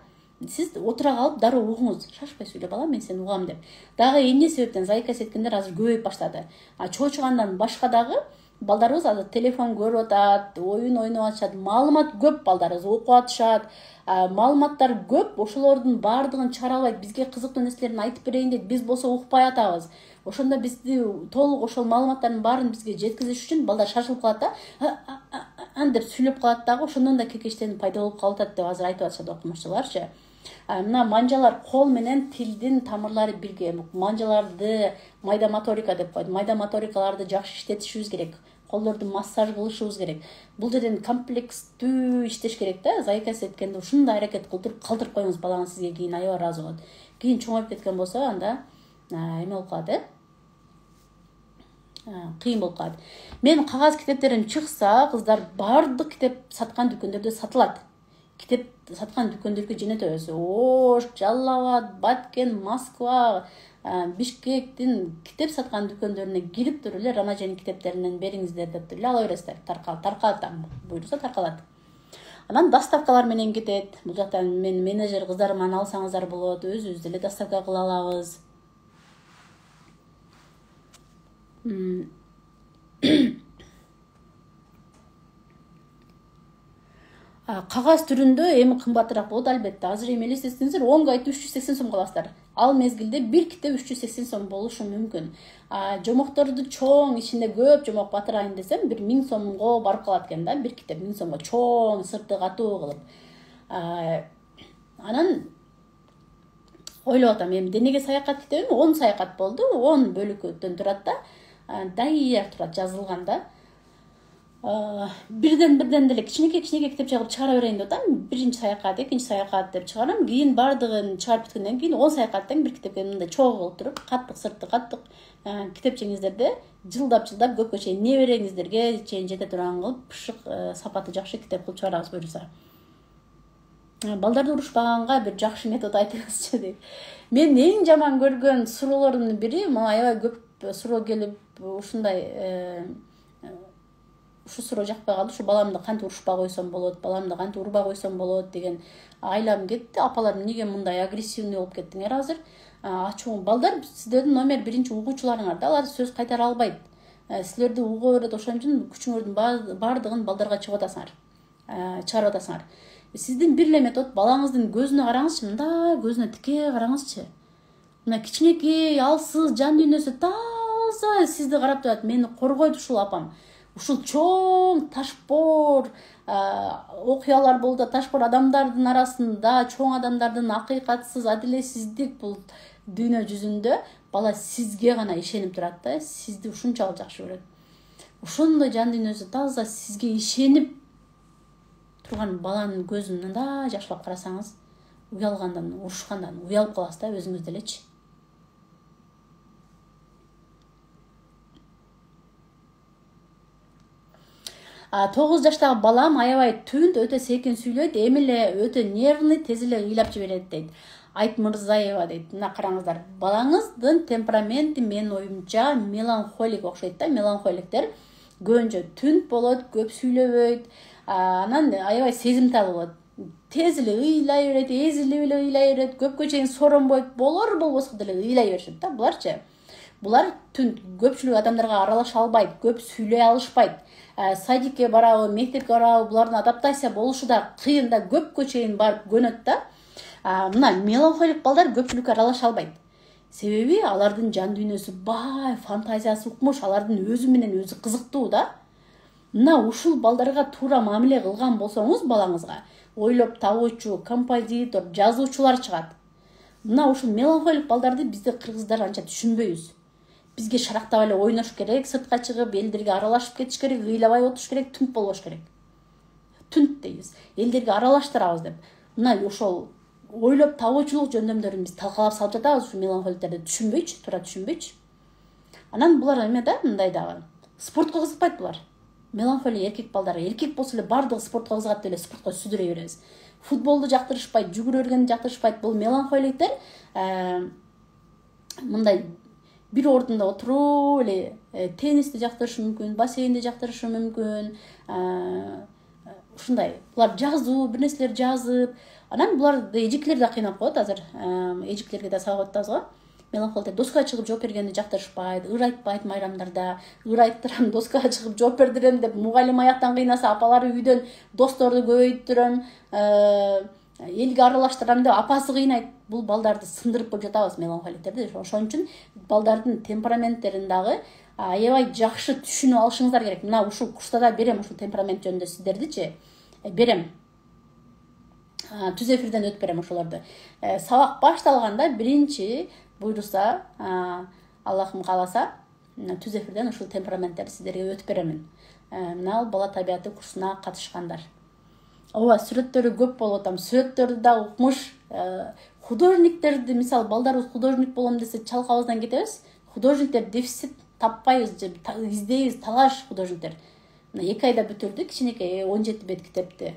сиз отура калып дароо угуңуз. Шашпай сүйлө балам, мен сени угам деп. Дагы эмне себептен заикасы эткендер азыр көбөйүп баштады. Чочугандан башка дагы балдарыбыз азыр телефон көрүп атат, оюн ойноп атышат, маалымат көп, балдарыбыз окуп атышат, маалыматтар көп, ошолордун баардыгын чыгара албайт. Бизге кызыктуу нерселерин айтып берейин дейт, биз болсо укпай атабыз. Ошондо бизди толук ошол маалыматтардын баарын бизге жеткизиш үчүн балдар шашылып калат да, деп сүйлөп калат дагы, ошондон да кекештенип пайда болуп калып атат деп азыр айтып атышат окумуштууларчы. Мына манжалар, кол менен тилдин тамырлары бирге. Манжаларды майда моторика деп койду. Майда моторикаларды жакшы иштетишибиз керек. Колдорду массаж кылышыбыз керек. Бул жерден комплекстүү иштеш керек да. Заикасы эткенде ушундай аракет кылдырып калтырып коюңуз, балаңыз сизге кийин аябай ыраазы болот. Кийин чоңоюп кеткен болсо, анда эме болуп калат, кыйын болуп калат. Мен кагаз китептерим чыкса, кыздар бардык китеп саткан дүкөндөрдө сатылат. Китеп саткан дүкөндөргө жөнөтөбүз. Ош, Жалал абад, Баткен, Москва, Бишкектин китеп саткан дүкөндөрүнө кирип туруп эле Рамажан китептеринен бериңиздер деп туруп эле ала бересиздер. Таркалат, буйрса таркалат. Анан доставкалар менен кетет. Бул жактан мен менеджер кыздарыман алсаңыздар болот. Өзүбүз деле доставка кыла алабыз. Кагаз түрүндө эми кымбатыраак болот албетте. Азыр эми элестетсеңиздер 10 гайд 380 сом каласыздар. Ал мезгилде бир китеп 380 сом болушу мүмкүн. Жомокторду чоң, ичинде көп жомок батырайын десем, бир 1000 сомго барып калат экен да, бир китеп 1000 сомго чоң, сырты катуу кылып. Анан ойлоп атам, эми денеге саякат китебим 10 саякат болду, 10 бөлүкөдөн турат да. Дайыр турат жазылган да. Бирден деле кичинекей китеп чыгарып чыгара берейин деп атам. Биринчи саякат, экинчи саякат деп чыгарам. Кийин бардыгын чыгарып бүткөндөн кийин 10 саякаттан бир китепке мындай чогуу кылып туруп, каттык сырты каттык китепчеңиздерди жылдап көпкө чейин небереңиздерге чейин жете турган кылып, пышык сапаты жакшы китеп кылып чыгарабыз буюрса. Балдарды урушпаганга бир жакшы метод айтыңызчы дейт. Мен эң жаман көргөн суроолордун бири, мага аябай көп суроо келип, ушундай ушу суроо жакпай калды. Ушу баламды кантип урушпай койсом болот, баламды кантип урбай койсом болот деген айлам кетти. Апалар, эмнеге мындай агрессивный болуп кеттиңер азыр? Ачуу балдар, сиздердин номер биринчи угуучуларыңар да, алар сөз кайтара албайт. Силерди угуу берет, ошон үчүн күчүңөрдүн баардыгын балдарга чыгарып атасыңар. Сиздин бир эле метод, балаңыздын көзүнө караңызчы, мындай көзүнө тике караңызчы. мына кичинекей алсыз жан дүйнөсү таза сизди карап турат. Мени коргойт ушул апам. Ушул чоң ташбор окуялар болду, ташбор адамдардын арасында, чоң адамдардын акыйкатсыз адилетсиздик бул дүйнө жүзүндө бала сизге гана ишенип турат да, сизди ушунчалык жакшы көрөт. Ошондой жан дүйнөсү таза сизге ишенип турган баланын көзүн мындай жакшылап карасаңыз, уялгандан, урушкандан уялып каласыз да өзүңүз делечи. Тогуз жаштагы балам аябай түнт, өтө секин сүйлөйт, эми эле өтө нервный, тез эле ыйлап жиберет дейт. Айт Мырзаева дейт. Мына караңыздар, балаңыздын темпераменти менин оюмча меланхолик окшойт да. Меланхоликтер көбүнчө түнт болот, көп сүйлөбөйт, анан аябай сезимтал болот. Тез эле ыйлай берет, эзилип эле ыйлай берет, көпкө чейин соронбойт, болор болбосо деле ыйлай беришет да. Буларчы? Булар түнт көпчүлүк адамдарга аралаша албайт, көп сүйлөй алышпайт. Садикке барабы, мектепке барабы, булардын адаптация болушу да кыйын да, көпкө чейин барып көнөт да. Мына меланхолик балдар көпчүлүккө аралаша албайт. Себеби алардын жан дүйнөсү бай, фантазиясы укмуш, алардын өзү менен өзү кызыктуу да. Мына ушул балдарга туура мамиле кылган болсоңуз балаңызга, ойлоп табуучу, композитор, жазуучулар чыгат. Мына ушул меланхолик балдарды бизде кыргыздар анча түшүнбөйбүз. Бизге шарактап эле ойнош керек, сыртка чыгып, элдерге аралашып кетиш керек, ыйлабай отуруш керек, түнт болбош керек. Түнт дейбиз. Элдерге аралаштырабыз деп. Мына ошол ойлоп табуучулук жөндөмдөрүн биз талкалап салып жатабыз, ушу меланхоликтерди түшүнбөйчү, туура түшүнбөйчү. Анан булар эме да, мындай дагы. Спортко кызыкпайт булар. Меланхолия эркек балдары, эркек болсо эле бардыгы спортко кызыгат деп эле спортко сүдүрө беребиз. Футболду жактырышпайт, жүгүрө бергенди жактырышпайт. Бул меланхоликтер мындай бир ордунда отуруп эле теннисти жактырышы мүмкүн, бассейнди жактырышы мүмкүн. Ушундай, булар жазуу, бир нерселер жазып, анан булар эжикелер да кыйнап коет азыр. Эжикелерге да сабак атабыз го. Меланхоликтер доскага чыгып жооп бергенди жактырышпайт, ыр айтпайт майрамдарда. Ыр айттырам, доскага чыгып жооп бердирем деп мугалим аяктан кыйнаса, апалары үйдөн досторду көбөйттүрөм, элге аралаштырам деп апасы кыйнайт. Бул балдарды сындырып коюп жатабыз меланхоликтерди. Ошон үчүн балдардын темпераменттерин дагы аябай жакшы түшүнүп алышыңыздар керек. Мына ушул курста берем, ушул темперамент жөнүндө сиздердичи берем. Түз эфирден өтүп берем ошолорду. Сабак башталганда биринчи буйруса, Аллахым кааласа, түз эфирден ушул темпераменттерди сиздерге өтүп беремин. Мына бала табияты курсуна катышкандар. Ооба, сүрөттөрү көп болуп атам. Сүрөттөрдү да укмуш, художниктерди, мисалы, балдарыбыз художник болом десе чалкабыздан кетебиз. Художниктер дефицит таппайбыз, издейбиз, талаш художниктер. Мына 2 айда бүтүрдү, кичинекей 17 бет китепти.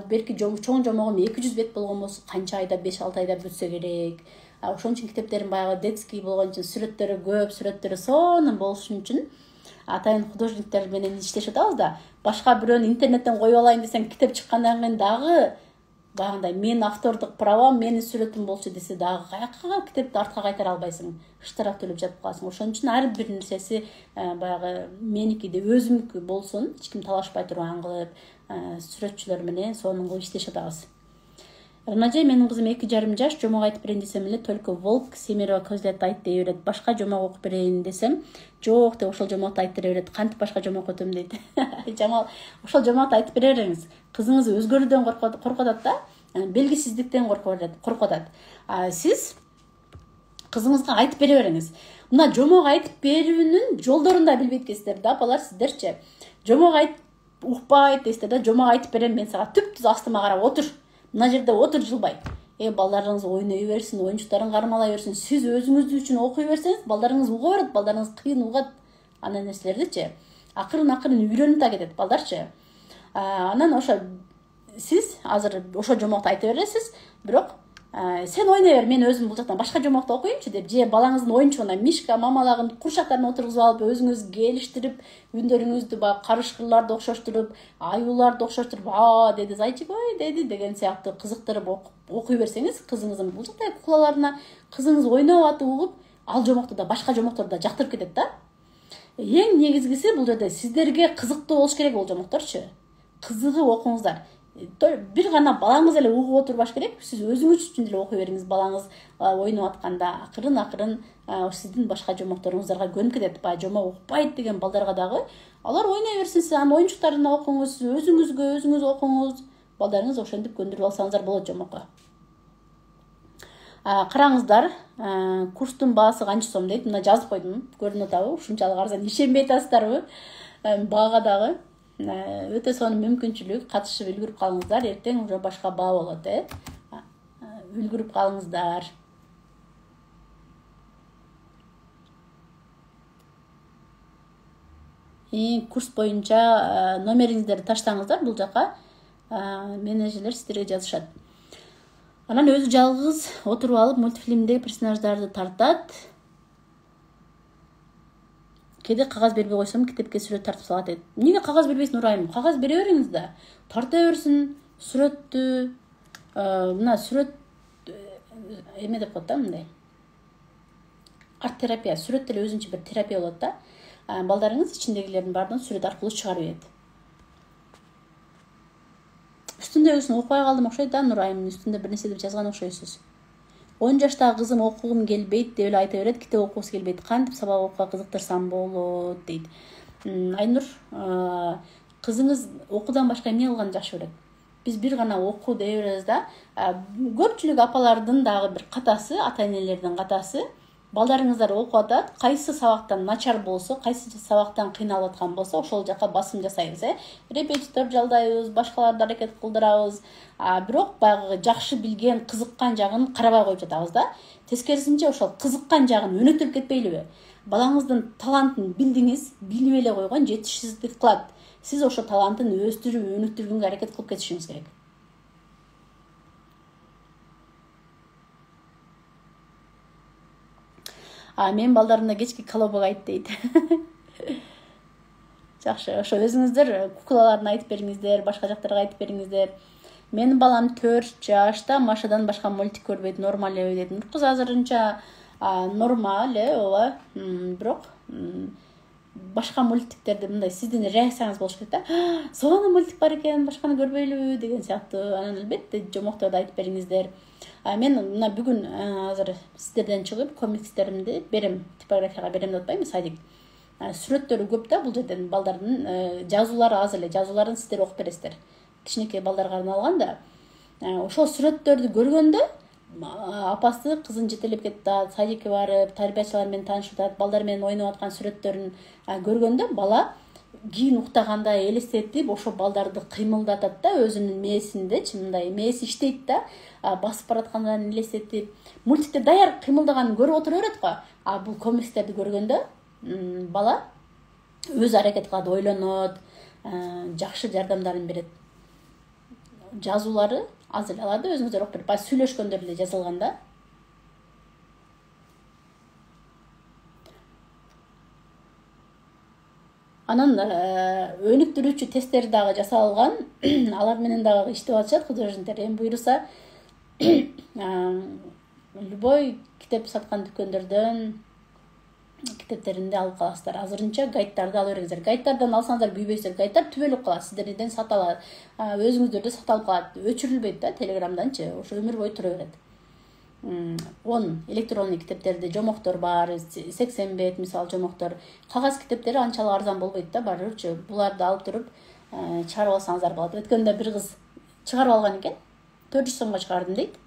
Берки чоң жомогум 200 бет болгон болсо, канча айда, 5-6 айда бүтсө керек. Ошон үчүн китептерим баягы детский болгон үчүн, сүрөттөрү көп, сүрөттөрү сонун болушун үчүн атайын художниктер менен иштешип атабыз да. Башка бирөөнү интернеттен коюп алайын десең, китеп чыккандан кийин дагы багындай менин автордук правам, менин сүрөтүм болчу десе дагы каяка китепти артка кайтара албайсың. Штраф төлөп жатып каласың. Ошон үчүн ар бир нерсеси баягы меники деп өзүмдүкү болсун, эч ким талашпай турган кылып, сүрөтчүлөр менен сонун кылып иштешип атабыз. Рыначай, менин кызым 2,5 жаш, жомок айтып берейин десем эле только волк семеро көзлет айт дей берет. Башка жомок окуп берейин десем, жок деп ошол жомокту айтып берет. Кантип башка жомок өтөм дейт. Жамал, ошол жомокту айтып бере бериңиз. Кызыңыз өзгөрүүдөн коркуп атат да, белгисиздиктен коркуп атат. Сиз кызыңызга айтып бере бериңиз. Мына жомок айтып берүүнүн жолдорун да билбейт экенсиздер да, апалар, сиздерчи. Жомок айтып укпайт дейсиздер да, жомок айтып берем мен сага, түп-түз астыма карап отур. Мына жерде отур, жылбай. Балдарыңыз ойной берсин, оюнчуктарын кармалай берсин. Сиз өзүңүз үчүн окуй берсеңиз, балдарыңыз уга берет, балдарыңыз кыйын угат ана нерселердичи. Акырын үйрөнүп да кетет балдарчы. Анан ошо сиз азыр ошо жомокту айта бересиз, бирок сен ойной бер, мен өзүм бул жактан башка жомокту окуймчу деп, же балаңыздын оюнчугуна мишка, мамалагын курчактарын отургузуп алып, өзүңүз келиштирип, үндөрүңүздү карышкырларды окшоштуруп, аюуларды окшоштуруп, деди зайчик, ой деди деген сыяктуу кызыктырып окуй берсеңиз, кызыңыздын бул жактай куклаларына, кызыңыз ойноп атып угуп, ал жомокту да, башка жомокторду да жактырып кетет да. Эң негизгиси бул жерде сиздерге кызыктуу болуш керек бул жомокторчу. Кызыгып окуңуздар. бир гана балаңыз эле угуп отурбаш керек. Сиз өзүңүз үчүн эле окуй бериңиз. Балаңыз ойноп атканда акырын сиздин башка жомокторуңуздарга көнүп кетет. Баягы жомок укпайт деген балдарга дагы алар ойной берсин, сиз анын оюнчуктарына окуңуз, өзүңүз окуңуз. Балдарыңыз ошентип көндүрүп алсаңыздар болот жомокко. Караңыздар, курстун баасы канча сом дейт. Мына жазып койдум. Көрүнүп атабы? Ушунчалык арзан ишенбей атасыздарбы? Баага дагы өтө сонун мүмкүнчүлүк. Катышып үлгүрүп калыңыздар. Эртең уже башка баа болот, үлгүрүп калыңыздар. Курс боюнча номериңиздерди таштаңыздар бул жака. Менеджерлер сиздерге жазышат. Анан өзү жалгыз отуруп алып мультфильмдеги персонаждарды тартат. Кээде кагаз бербей койсом, китепке сүрөт тартып салат дейт. Эмнеге кагаз бербейсиң Нурайым? Кагаз бере бериңиз да. Тарта берсин сүрөттү. Мына сүрөт эме деп коет да, мындай. Арт терапия, сүрөт деле өзүнчө бир терапия болот да. Балдарыңыз ичиндегилердин баардыгын сүрөт аркылуу чыгарып берет. Үстүндөгүсүн окубай калдым окшойт да, Нурайым. Үстүндө бир нерсе деп жазган окшойсуз. 10 жаштагы кызым окугум келбейт деп эле айта берет, китеп окугусу келбейт. Кантип сабак окууга кызыктырсам болот дейт. Айнур, кызыңыз окуудан башка эмне кылганды жакшы көрөт? Биз бир гана окуу дей беребиз да. Көпчүлүк апалардын дагы бир катасы, ата-энелердин катасы. Балдарыңыздар окуп атат, кайсы сабактан начар болсо, кайсы сабактан кыйналып аткан болсо, ошол жака басым жасайбыз, репетитор жалдайбыз, башкаларды аракет кылдырабыз. Бирок баягы жакшы билген, кызыккан жагын карабай коюп жатабыз да. Тескерисинче ошол кызыккан жагын өнүктүрүп кетпейлиби? Балаңыздын талантын билдиңиз, билип эле койгон жетишсиздик кылат. Сиз ошол талантын өстүрүп, өнүктүргөнгө аракет кылып кетишиңиз керек. Мен балдарымда кечки колобок айт дейт. Жакшы, ошо өзүңүздөр куклаларын айтып бериңиздер, башка жактарга айтып бериңиздер. Менин балам 4 жашта, Машадан башка мультик көрбөйт, нормал эле дейт. Кыз азырынча нормал ооба, бирок башка мультиктерди мындай сиздин реакцияңыз болуш керек да. Сонун мультик бар экен, башканы көрбөйлүбү деген сыяктуу. Анан албетте жомокторду айтып бериңиздер. Мен мына бүгүн азыр сиздерден чыгып комикстеримди берем, типографияга берем деп атпаймынбы, садик. Сүрөттөрү көп да бул жерден, балдардын жазуулары аз эле, жазууларын сиздер окуп бересиздер. Кичинекей балдарга арналган да. Ошол сүрөттөрдү көргөндө апасы кызын жетелеп кетип атат, садикке барып, тарбиячылар менен таанышып атат, балдар менен ойноп аткан сүрөттөрүн көргөндө бала кийин уктаганда элестетип, ошо балдарды кыймылдатат да, өзүнүн мээсиндечи, мындай мээси иштейт да, басып бараткандан элестетип, мультикте даяр кыймылдаганын көрүп отура берет го. Бул комикстерди көргөндө бала өз аракет кылат, ойлонот, жакшы жардамдарын берет. Жазуулары аз эле, аларды өзүңүздөр окуп берип, сүйлөшкөндөр эле жазылган да. Анан өнүктүрүүчү тесттер дагы жасалган. Алар менен дагы иштеп атышат художниктер. Эми буйруса любой китеп саткан дүкөндөрдөн китептеринди алып каласыздар. Азырынча гайдтарды ала бериңиздер. Гайдтардан алсаңыздар күйбөйсүздөр. Гайдтар түбөлүп калат, сиздерден саталат. Өзүңүздөрдө саталып калат. Өчүрүлбөйт да телеграмданчы. Ошо өмүр бою тура берет. 10 электрондук китептерде жомоктор бар, 80 бет мисалы жомоктор. Кагаз китептери анчалык арзан болбойт да, барырчы. Буларды алып туруп чыгарып алсаңыздар болот. Өткөндө бир кыз чыгарып алган экен. 400 сомго чыгардым дейт.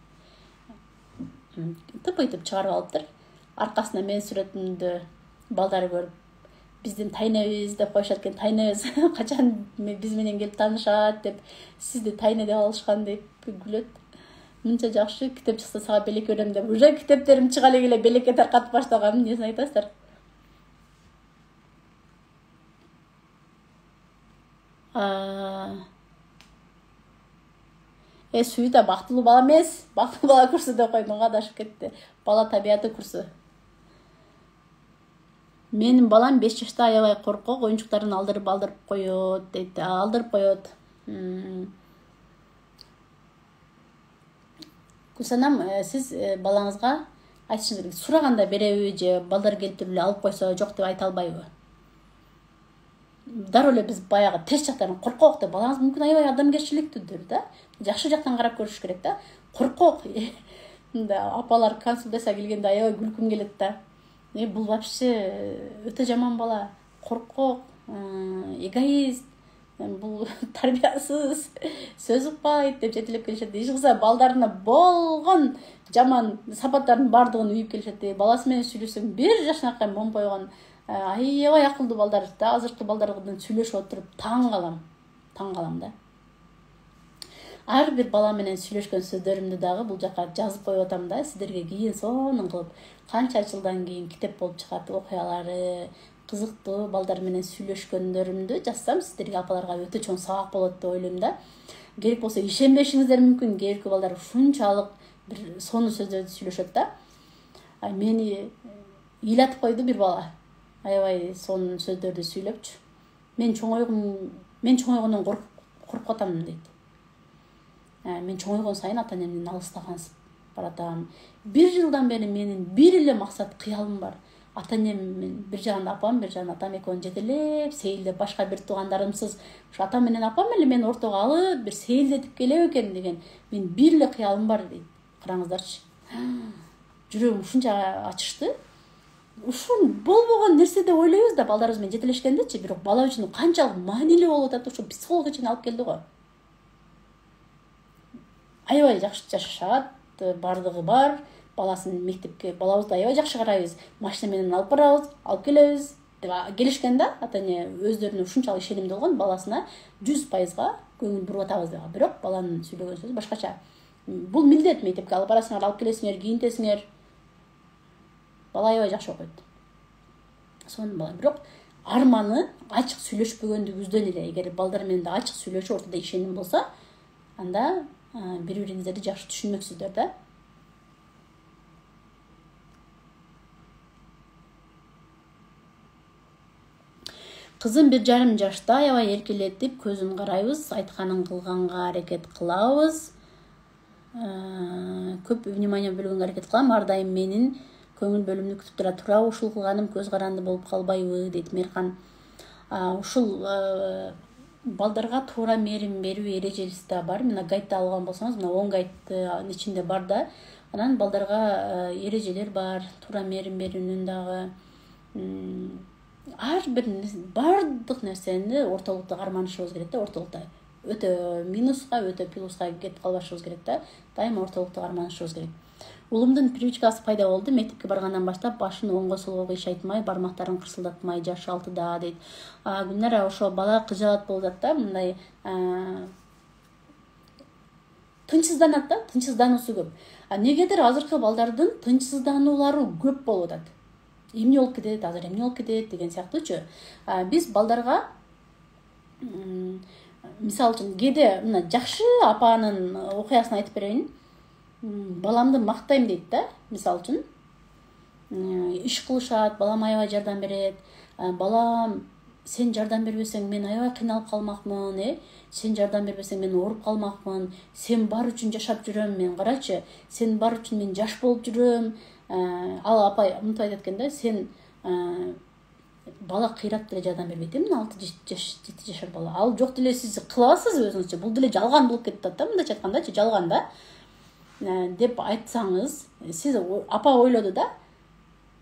Тыпыйтып чыгарып алыптыр. Аркасына мен сүрөтүмдү балдары көрүп биздин тайнебиз деп коюшат экен. Тайнебиз качан биз менен келип таанышат деп, сизди тайне деп алышкан деп күлөт. Мынча жакшы китеп чыкса сага белекке берем деп. Уже китептерим чыга эле белекке таркатып баштаган. Эмнесин айтасыздар? Сүйүта бактылуу бала эмес. Бактылуу бала курсу деп койдум, адашып кетти. Бала табияты курсу. Менин балам 5 жашта аябай коркок, оюнчуктарын алдырып коет дейт. Алдырып коет. Кусанам, сиз балаңызга айтышыңыз керек. Сураганда береби же балдар келип туруп эле алып койсо жок деп айта албайбы? дароо эле биз баягы терс жактан коркок деп, балаңыз мүмкүн аябай адамгерчиликтүүдүр да, жакшы жактан карап көрүш керек да. Коркок мында апалар консультация келгенде аябай күлкүм келет да. Бул вообще өтө жаман бала, коркок, эгоист, бул тарбиясыз, сөз укпайт деп жетелеп келишет. Иш кылса балдарына болгон жаман сапаттардын баардыгын үйүп келишет. Баласы менен сүйлөшсөң 1 жашына чейин момпойгон аябай акылдуу балдар да, азыркы балдардан сүйлөшүп отуруп таң калам да. Ар бир бала менен сүйлөшкөн сөздөрүмдү дагы бул жака жазып коюп атам да, сиздерге кийин сонун кылып канча жылдан кийин китеп болуп чыгат окуялары, кызыктуу балдар менен сүйлөшкөндөрүмдү жазсам сиздерге апаларга өтө чоң сабак болот деп ойлойм да. Керек болсо ишенбешиңиздер мүмкүн, кээинки балдар ушунчалык бир сонун сөздөрдү сүйлөшөт да. Мени ыйлатып койду бир бала. Аябай сонун сөздөрдү сүйлөпчү. Мен чоңойгондон коркуп атам дейт. Мен чоңойгон сайын ата энемден алыстагансып баратам. 1 жылдан бери менин бир эле максат кыялым бар. Ата энем, бир жагында апам, бир жагында атам экөөнү жетелеп, сейилдеп, башка бир туугандарымсыз ушу атам менен апам эле мени ортого алып, бир сейилдетип келе экен деген мен бир эле кыялым бар дейт. Караңыздарчы. Жүрөгүм ушунча ачышты. Ушун болбогон нерсе деп ойлойбуз да балдарыбыз менен жетелешкендечи, бирок бала үчүн канчалык маанилүү болуп атат, ушу психолог чейин алып келди го. Аябай жакшы жашашат, бардыгы бар, баласын мектепке, балабызды аябай жакшы карайбыз, машина менен алып барабыз, алып келебиз деп келишкен да. Ата эне өздөрүнө ушунчалык ишенимдүү болгон, баласына 100% көңүл буруп атабыз деп. Бирок баланын сүйлөгөн сөзү башкача. Бул милдет, мектепке алып барасыңар, алып келесиңер, кийинтесиңер. Бала аябай жакшы окуйт. Сонун бала, бирок арманы ачык сүйлөшпөгөндүгүбүздөн эле. Эгер балдар менен да ачык сүйлөшүп, ортодо ишеним болсо, анда бири-бириңиздерди жакшы түшүнмөксүздөр да. Кызым 1,5 жашта, аябай эркелетип көзүн карайбыз, айтканын кылганга аракет кылабыз. Көп внимание бөлгөнгө аракет кылам. Ар дайым менин көңүл бөлүмдү күтүп турат. Тура ушул кылганым көз каранды болуп калбайбы дейт Мерхан. Ушул балдарга туура мээрим берүү эрежеси да бар. Мына гайдты алган болсоңуз, мына 10 гайдтын ичинде бар да. Анан балдарга эрежелер бар, туура мээрим берүүнүн дагы. Ар бир бардык нерсени ортолукта карманышыбыз керек да, ортолукта. Өтө минуска, өтө плюска кетип калбашыбыз керек да. Дайыма ортолукта карманышыбыз керек. Улумдун привычкасы пайда болду. Мектепке баргандан баштап башын оңго солго кыйшайтмай, бармактарын кырсылдатмай, жашы 6-да дейт. Гүлнара, ошо бала кыжаат болуп атат да, мындай тынчсызданат да, тынчсыздануусу көп. Негедир азыркы балдардын тынчсыздануулары көп болуп атат. Эмне болуп кетет, азыр эмне болуп кетет деген сыяктуучу. Биз балдарга мисалы үчүн кээде мына жакшы апанын окуясын айтып берейин. Баламды мактайм дейт да, мисалы үчүн. Иш кылышат, балам аябай жардам берет. Балам, сен жардам бербесең мен аябай кыйналып калмакмын, сен жардам бербесең мен ооруп калмакмын, сен бар үчүн жашап жүрөм мен, карачы, сен бар үчүн мен жаш болуп жүрөм. Ал апай мынтип айтат экен да, сен бала кыйрап деле жардам бербейт, 6-7 жашар бала. Ал жок деле сиз кыласыз өзүңүзчө, бул деле жалган болуп кетип атат да, мындайча айткандачы, жалган да деп айтсаңыз, сиз апа ойлоду да,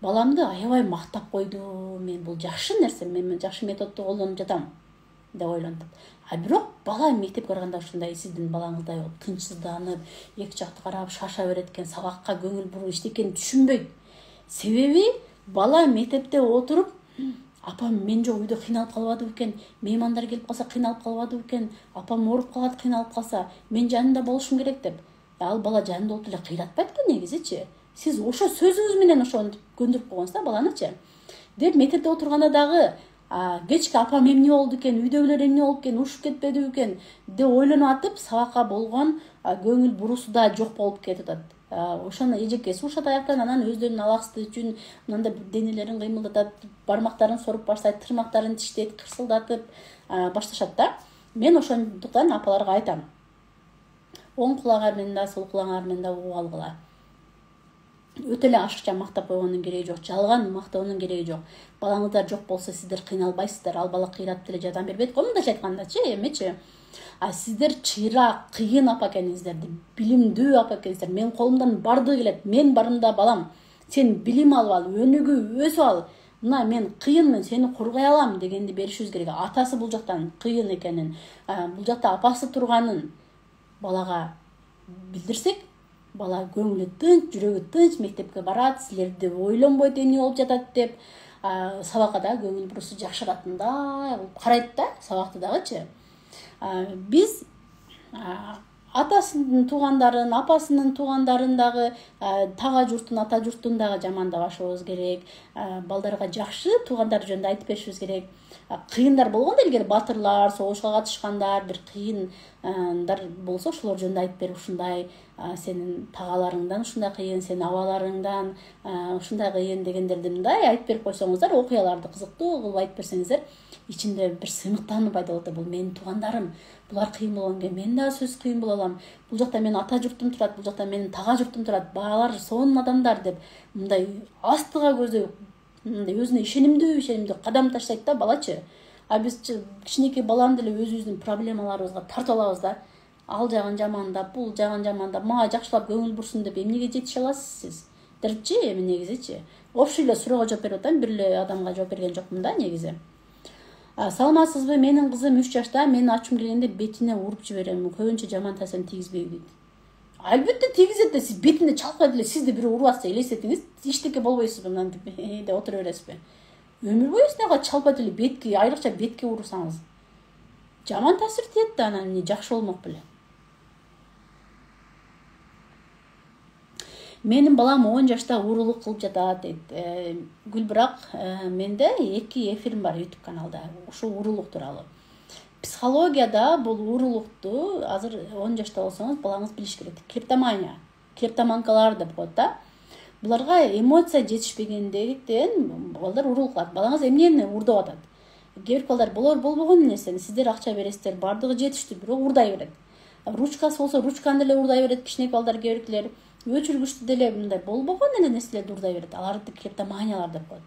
баламды аябай мактап койду, мен бул жакшы нерсе, мен жакшы методду колдонуп жатам деп ойлонот. Бирок бала мектепке барганда ушундай сиздин балаңыздай тынчсызданып, эки жакты карап шаша берет экен, сабакка көңүл буруп эчтекени түшүнбөйт. Себеби бала мектепте отуруп, апам мен жок үйдө кыйналып калбады бекен, меймандар келип калса кыйналып калбады бекен, апам ооруп калат кыйналып калса, мен жанында болушум керек деп. Ал бала жанында болуп эле кыйратпайт го негизичи. Сиз ошо сөзүңүз менен ошентип көндүрүп койгонсуз да баланычы. Деп мектепте отурганда дагы кечки апам эмне болду экен, үйдөгүлөр эмне болуп экен, ушуп кетпеди экен деп ойлонуп атып, сабакка болгон көңүл буруусу да жок болуп кетип атат. Ошону эжеке сушат аяктан, анан өздөрүнүн алаксыздыгы үчүн мындай денелерин кыймылдатат, бармактарын соруп баштайт, тырмактарын тиштейт, кырсылдатып башташат да. Мен ошондуктан апаларга айтам. Оң кулагыңар менен да, сол кулагыңар менен да угуп алгыла. өтө эле ашыкча мактап койгондун кереги жок, жалган мактоонун кереги жок. Балаңыздар жок болсо сиздер кыйналбайсыздар, ал бала кыйрап деле жардам бербейт го, мындайча айткандачы, эмечи. А сиздер чыйраак, кыйын апа экениңиздерди, билимдүү апа экенсиздер. Менин колумдан бардыгы келет, мен барымда балам, сен билим алып ал, өнүгүп өсүп ал. Мына мен кыйынмын, сени коргой алам дегенди беришибиз керек. Атасы бул жактан кыйын экенин, бул жакта апасы турганын балага билдирсек, бала көңүлү тынч, жүрөгү тынч, мектепке барат, силерди ойлонбойт эмне болуп жатат деп, сабакка да көңүл бурусу жакшыратындай болуп карайт да, сабакты дагычы. Биз атасынын туугандарын, апасынын туугандарын дагы, тага журтун, ата журтун дагы жамандабашыбыз керек. Балдарга жакшы туугандар жөнүндө айтып беришибиз керек. Кыйындар болгондо илгери батырлар, согушка катышкандар, бир кыйындар болсо ошолор жөнүндө айтып берип, ушундай сенин тагаларыңдан ушундай кыйын, сенин абаларыңдан ушундай кыйын дегендерди мындай айтып берип койсоңуздар, окуяларды кызыктуу кылып айтып берсеңиздер, ичинде бир сыймыктануу пайда болот. Бул менин туугандарым, булар кыйын болгон экен, мен дагы сөзсүз кыйын боло алам. Бул жакта менин ата журтум турат, бул жакта менин тага журтум турат, баалар сонун адамдар деп мындай астыга көздөй мындай өзүнө ишенимдүү кадам таштайт да балачы. А биз кичинекей баланы деле өзүбүздүн проблемаларыбызга тартып алабыз да. Ал жагын жамандап, бул жагын жамандап, мага жакшылап көңүл бурсун деп эмнеге жетише аласыз сиз? Дерчи, эми негизичи. Общий эле суроого жооп берип атам, бир эле адамга жооп берген жокмун да негизи. Саламатсызбы? Менин кызым 3 жашта, мен ачым келгенде бетине уруп жиберем. Көбүнчө жаман таасирин тийгизбейби дейт. Албетте тийгизет да, сиз бетине чалкайт эле, сизди бирөө уруп атса элестетиңиз, эчтеке болбойсузбу мындан деп отура бересизби? Өмүр бою синага чалпайт эле бетке, айрыкча бетке урсаңыз. Жаман таасир тиет да, анан эмне жакшы болмок беле. Менин балам 10 жашта урулук кылып жатат дейт. Гүл, бирок менде 2 эфирим бар YouTube каналда. Ушул урулук тууралуу. Психологияда бул урулукту азыр 10 жашта болсоңуз балаңыз билиш керек. Клептомания, клептоманкалар деп коет да. Буларга эмоция жетишпегендиктен балдар урулук кылат. Балаңыз эмнени урдап атат? Кээ бир балдар болбогон нерсени сиздер акча бересиздер, бардыгы жетиштүү, бирок урдай берет. Ручкасы болсо ручканы деле урдай берет, кичинекей балдар кээ бирлер. Өчүргүчтү деле мындай болбогон эле нерселерди урдай берет. Аларды клептоманиялар деп коет.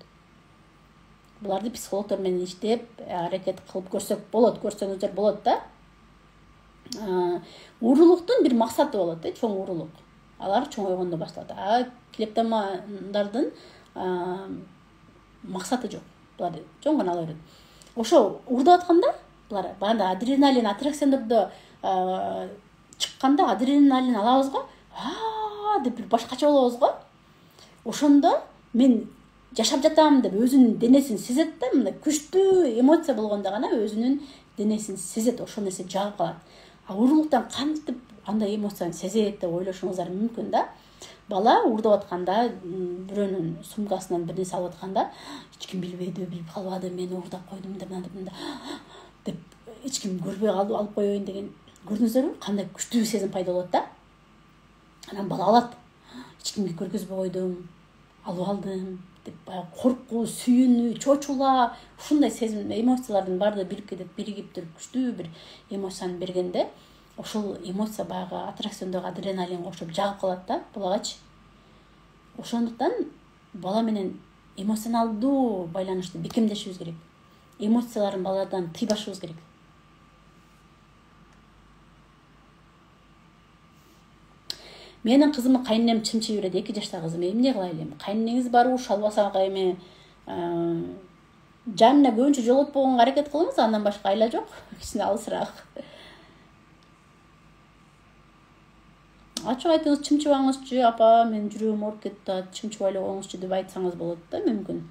Буларды психологдор менен иштеп, аракет кылып көрсөңүздөр болот да. Урулуктун бир максаты болот, чоң урулук. Алар чоңойгондо башталат. Клептомандардын максаты жок. Булар чоң гана ала берет. Ошо урдап атканда, булар банда адреналин, аттракциондордо чыкканда адреналин алабыз го, деп бир башкача болобуз го. Ошондо мен жашап жатам деп өзүнүн денесин сезет да, мындай күчтүү эмоция болгондо гана өзүнүн денесин сезет, ошол нерсе жагып калат. Урулуктан кантип андай эмоцияны сезет деп ойлошуңуздар мүмкүн да. Бала урдап атканда, бирөөнүн сумкасынан бир нерсе алып атканда, эч ким билбеди, билип калбады, мен урдап койдум деп эч ким көрбөй калды, алып коеюн деген. Көрдүңүздөрбү? Кандай күчтүү сезим пайда болот да. Анан бала алат. Эч кимге көргөзбөй койдум, алып алдым деп коркуу, сүйүнүү, чочула, ушундай сезим, эмоциялардын баары биригип туруп күчтүү бир эмоцияны бергенде, ошол эмоция баягы аттракциондогу адреналинге окшоп жагып калат да балагачы. Ошондуктан бала менен эмоционалдуу байланышты бекемдешибиз керек. Эмоцияларын баладан тыйбашыбыз керек. Менин кызымды кайненем чымчып жиберет, 2 жашта кызым. Эмне кылайлы эми? Кайненеңиз барбы, шалбаса эми жанына көбүнчө жолотпогонго аракет кылыңыз, андан башка айла жок. Кичине алысыраак. Ачык айтыңыз, чымчыбаңызчы, апа, мен жүрөгүм ооруп кетти, чымчыбай эле коюңузчу деп айтсаңыз болот да, мүмкүн.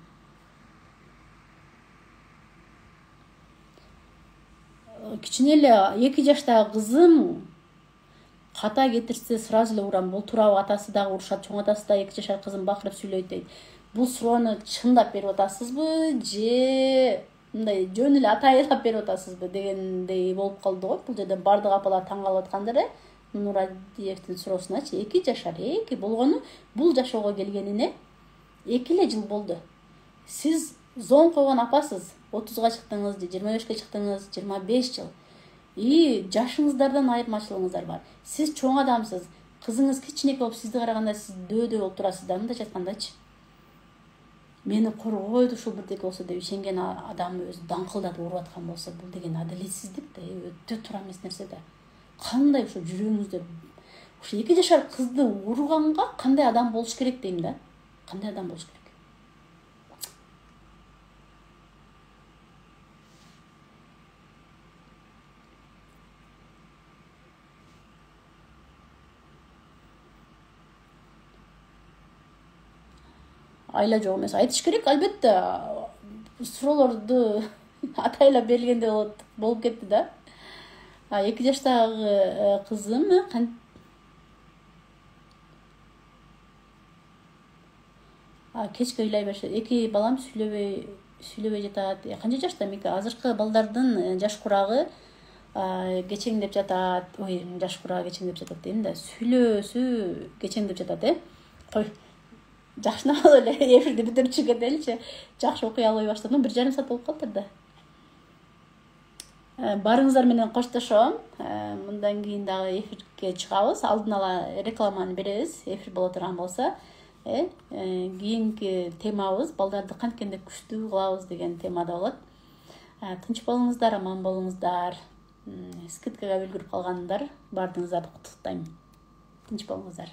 Кичине эле 2 жаштагы кызым ката кетирсе сразу эле урам. Бул туурабы? Атасы дагы урушат, чоң атасы да 2 жашар кызым бакырып сүйлөйт дейт. Бул суроону чындап берип атасызбы же мындай жөн эле атайылап берип атасызбы дегендей болуп калды го. Бул жерде бардык апалар таң калып аткандар Нурадиевдин суроосуначы 2 жашар, 2 болгону бул жашоого келгенине 2 эле жыл болду. Сиз зон койгон апасыз. 30га чыктыңыз, 25ке чыктыңыз, 25 жыл. Жашыңыздардан айырмачылыгыңыздар бар. Сиз чоң адамсыз. кызыңыз кичинекей болуп сизди караганда сиз дөйдө болуп турасыз да, мындай айткандачы. Мени коргойт ушул бирдеке болсо деп ишенген адам өзү даңкылдатып уруп аткан болсо, бул деген адилетсиздик да, өтө туура эмес нерсе да. Кандай ушу жүрөгүңүздө ушу 2 жашар кызды урганга кандай адам болуш керек дейм да. Кандай адам болуш керек? Айла жок эмес, айтыш керек албетте. Суроолорду атайлап бергенде болуп кетти да. 2 жаштагы кызым кечке ыйлай баштады. 2 балам сүйлөбөй жатат. Канча жашта меке? Азыркы балдардын жаш курагы кечеңдеп жатат. Ой, жаш курагы кечеңдеп жатат дейм да. Сүйлөөсү кечеңдеп жатат, Кой. Жакшынап эле эфирди бүтүрүп кетеличи. Жакшы окуй албай баштадым. 1,5 саат болуп калды да. Барыңыздар менен коштошом. Мындан кийин дагы эфирге чыгабыз. Алдын ала рекламаны беребиз. Эфир боло турган болсо. Кийинки темабыз балдарды канткенде күчтүү кылабыз деген темада болот. Тынч болуңуздар, аман болуңуздар. Скидкага үлгүрүп калгандар бардыгыңыздарды куттуктайм. Тынч болуңуздар.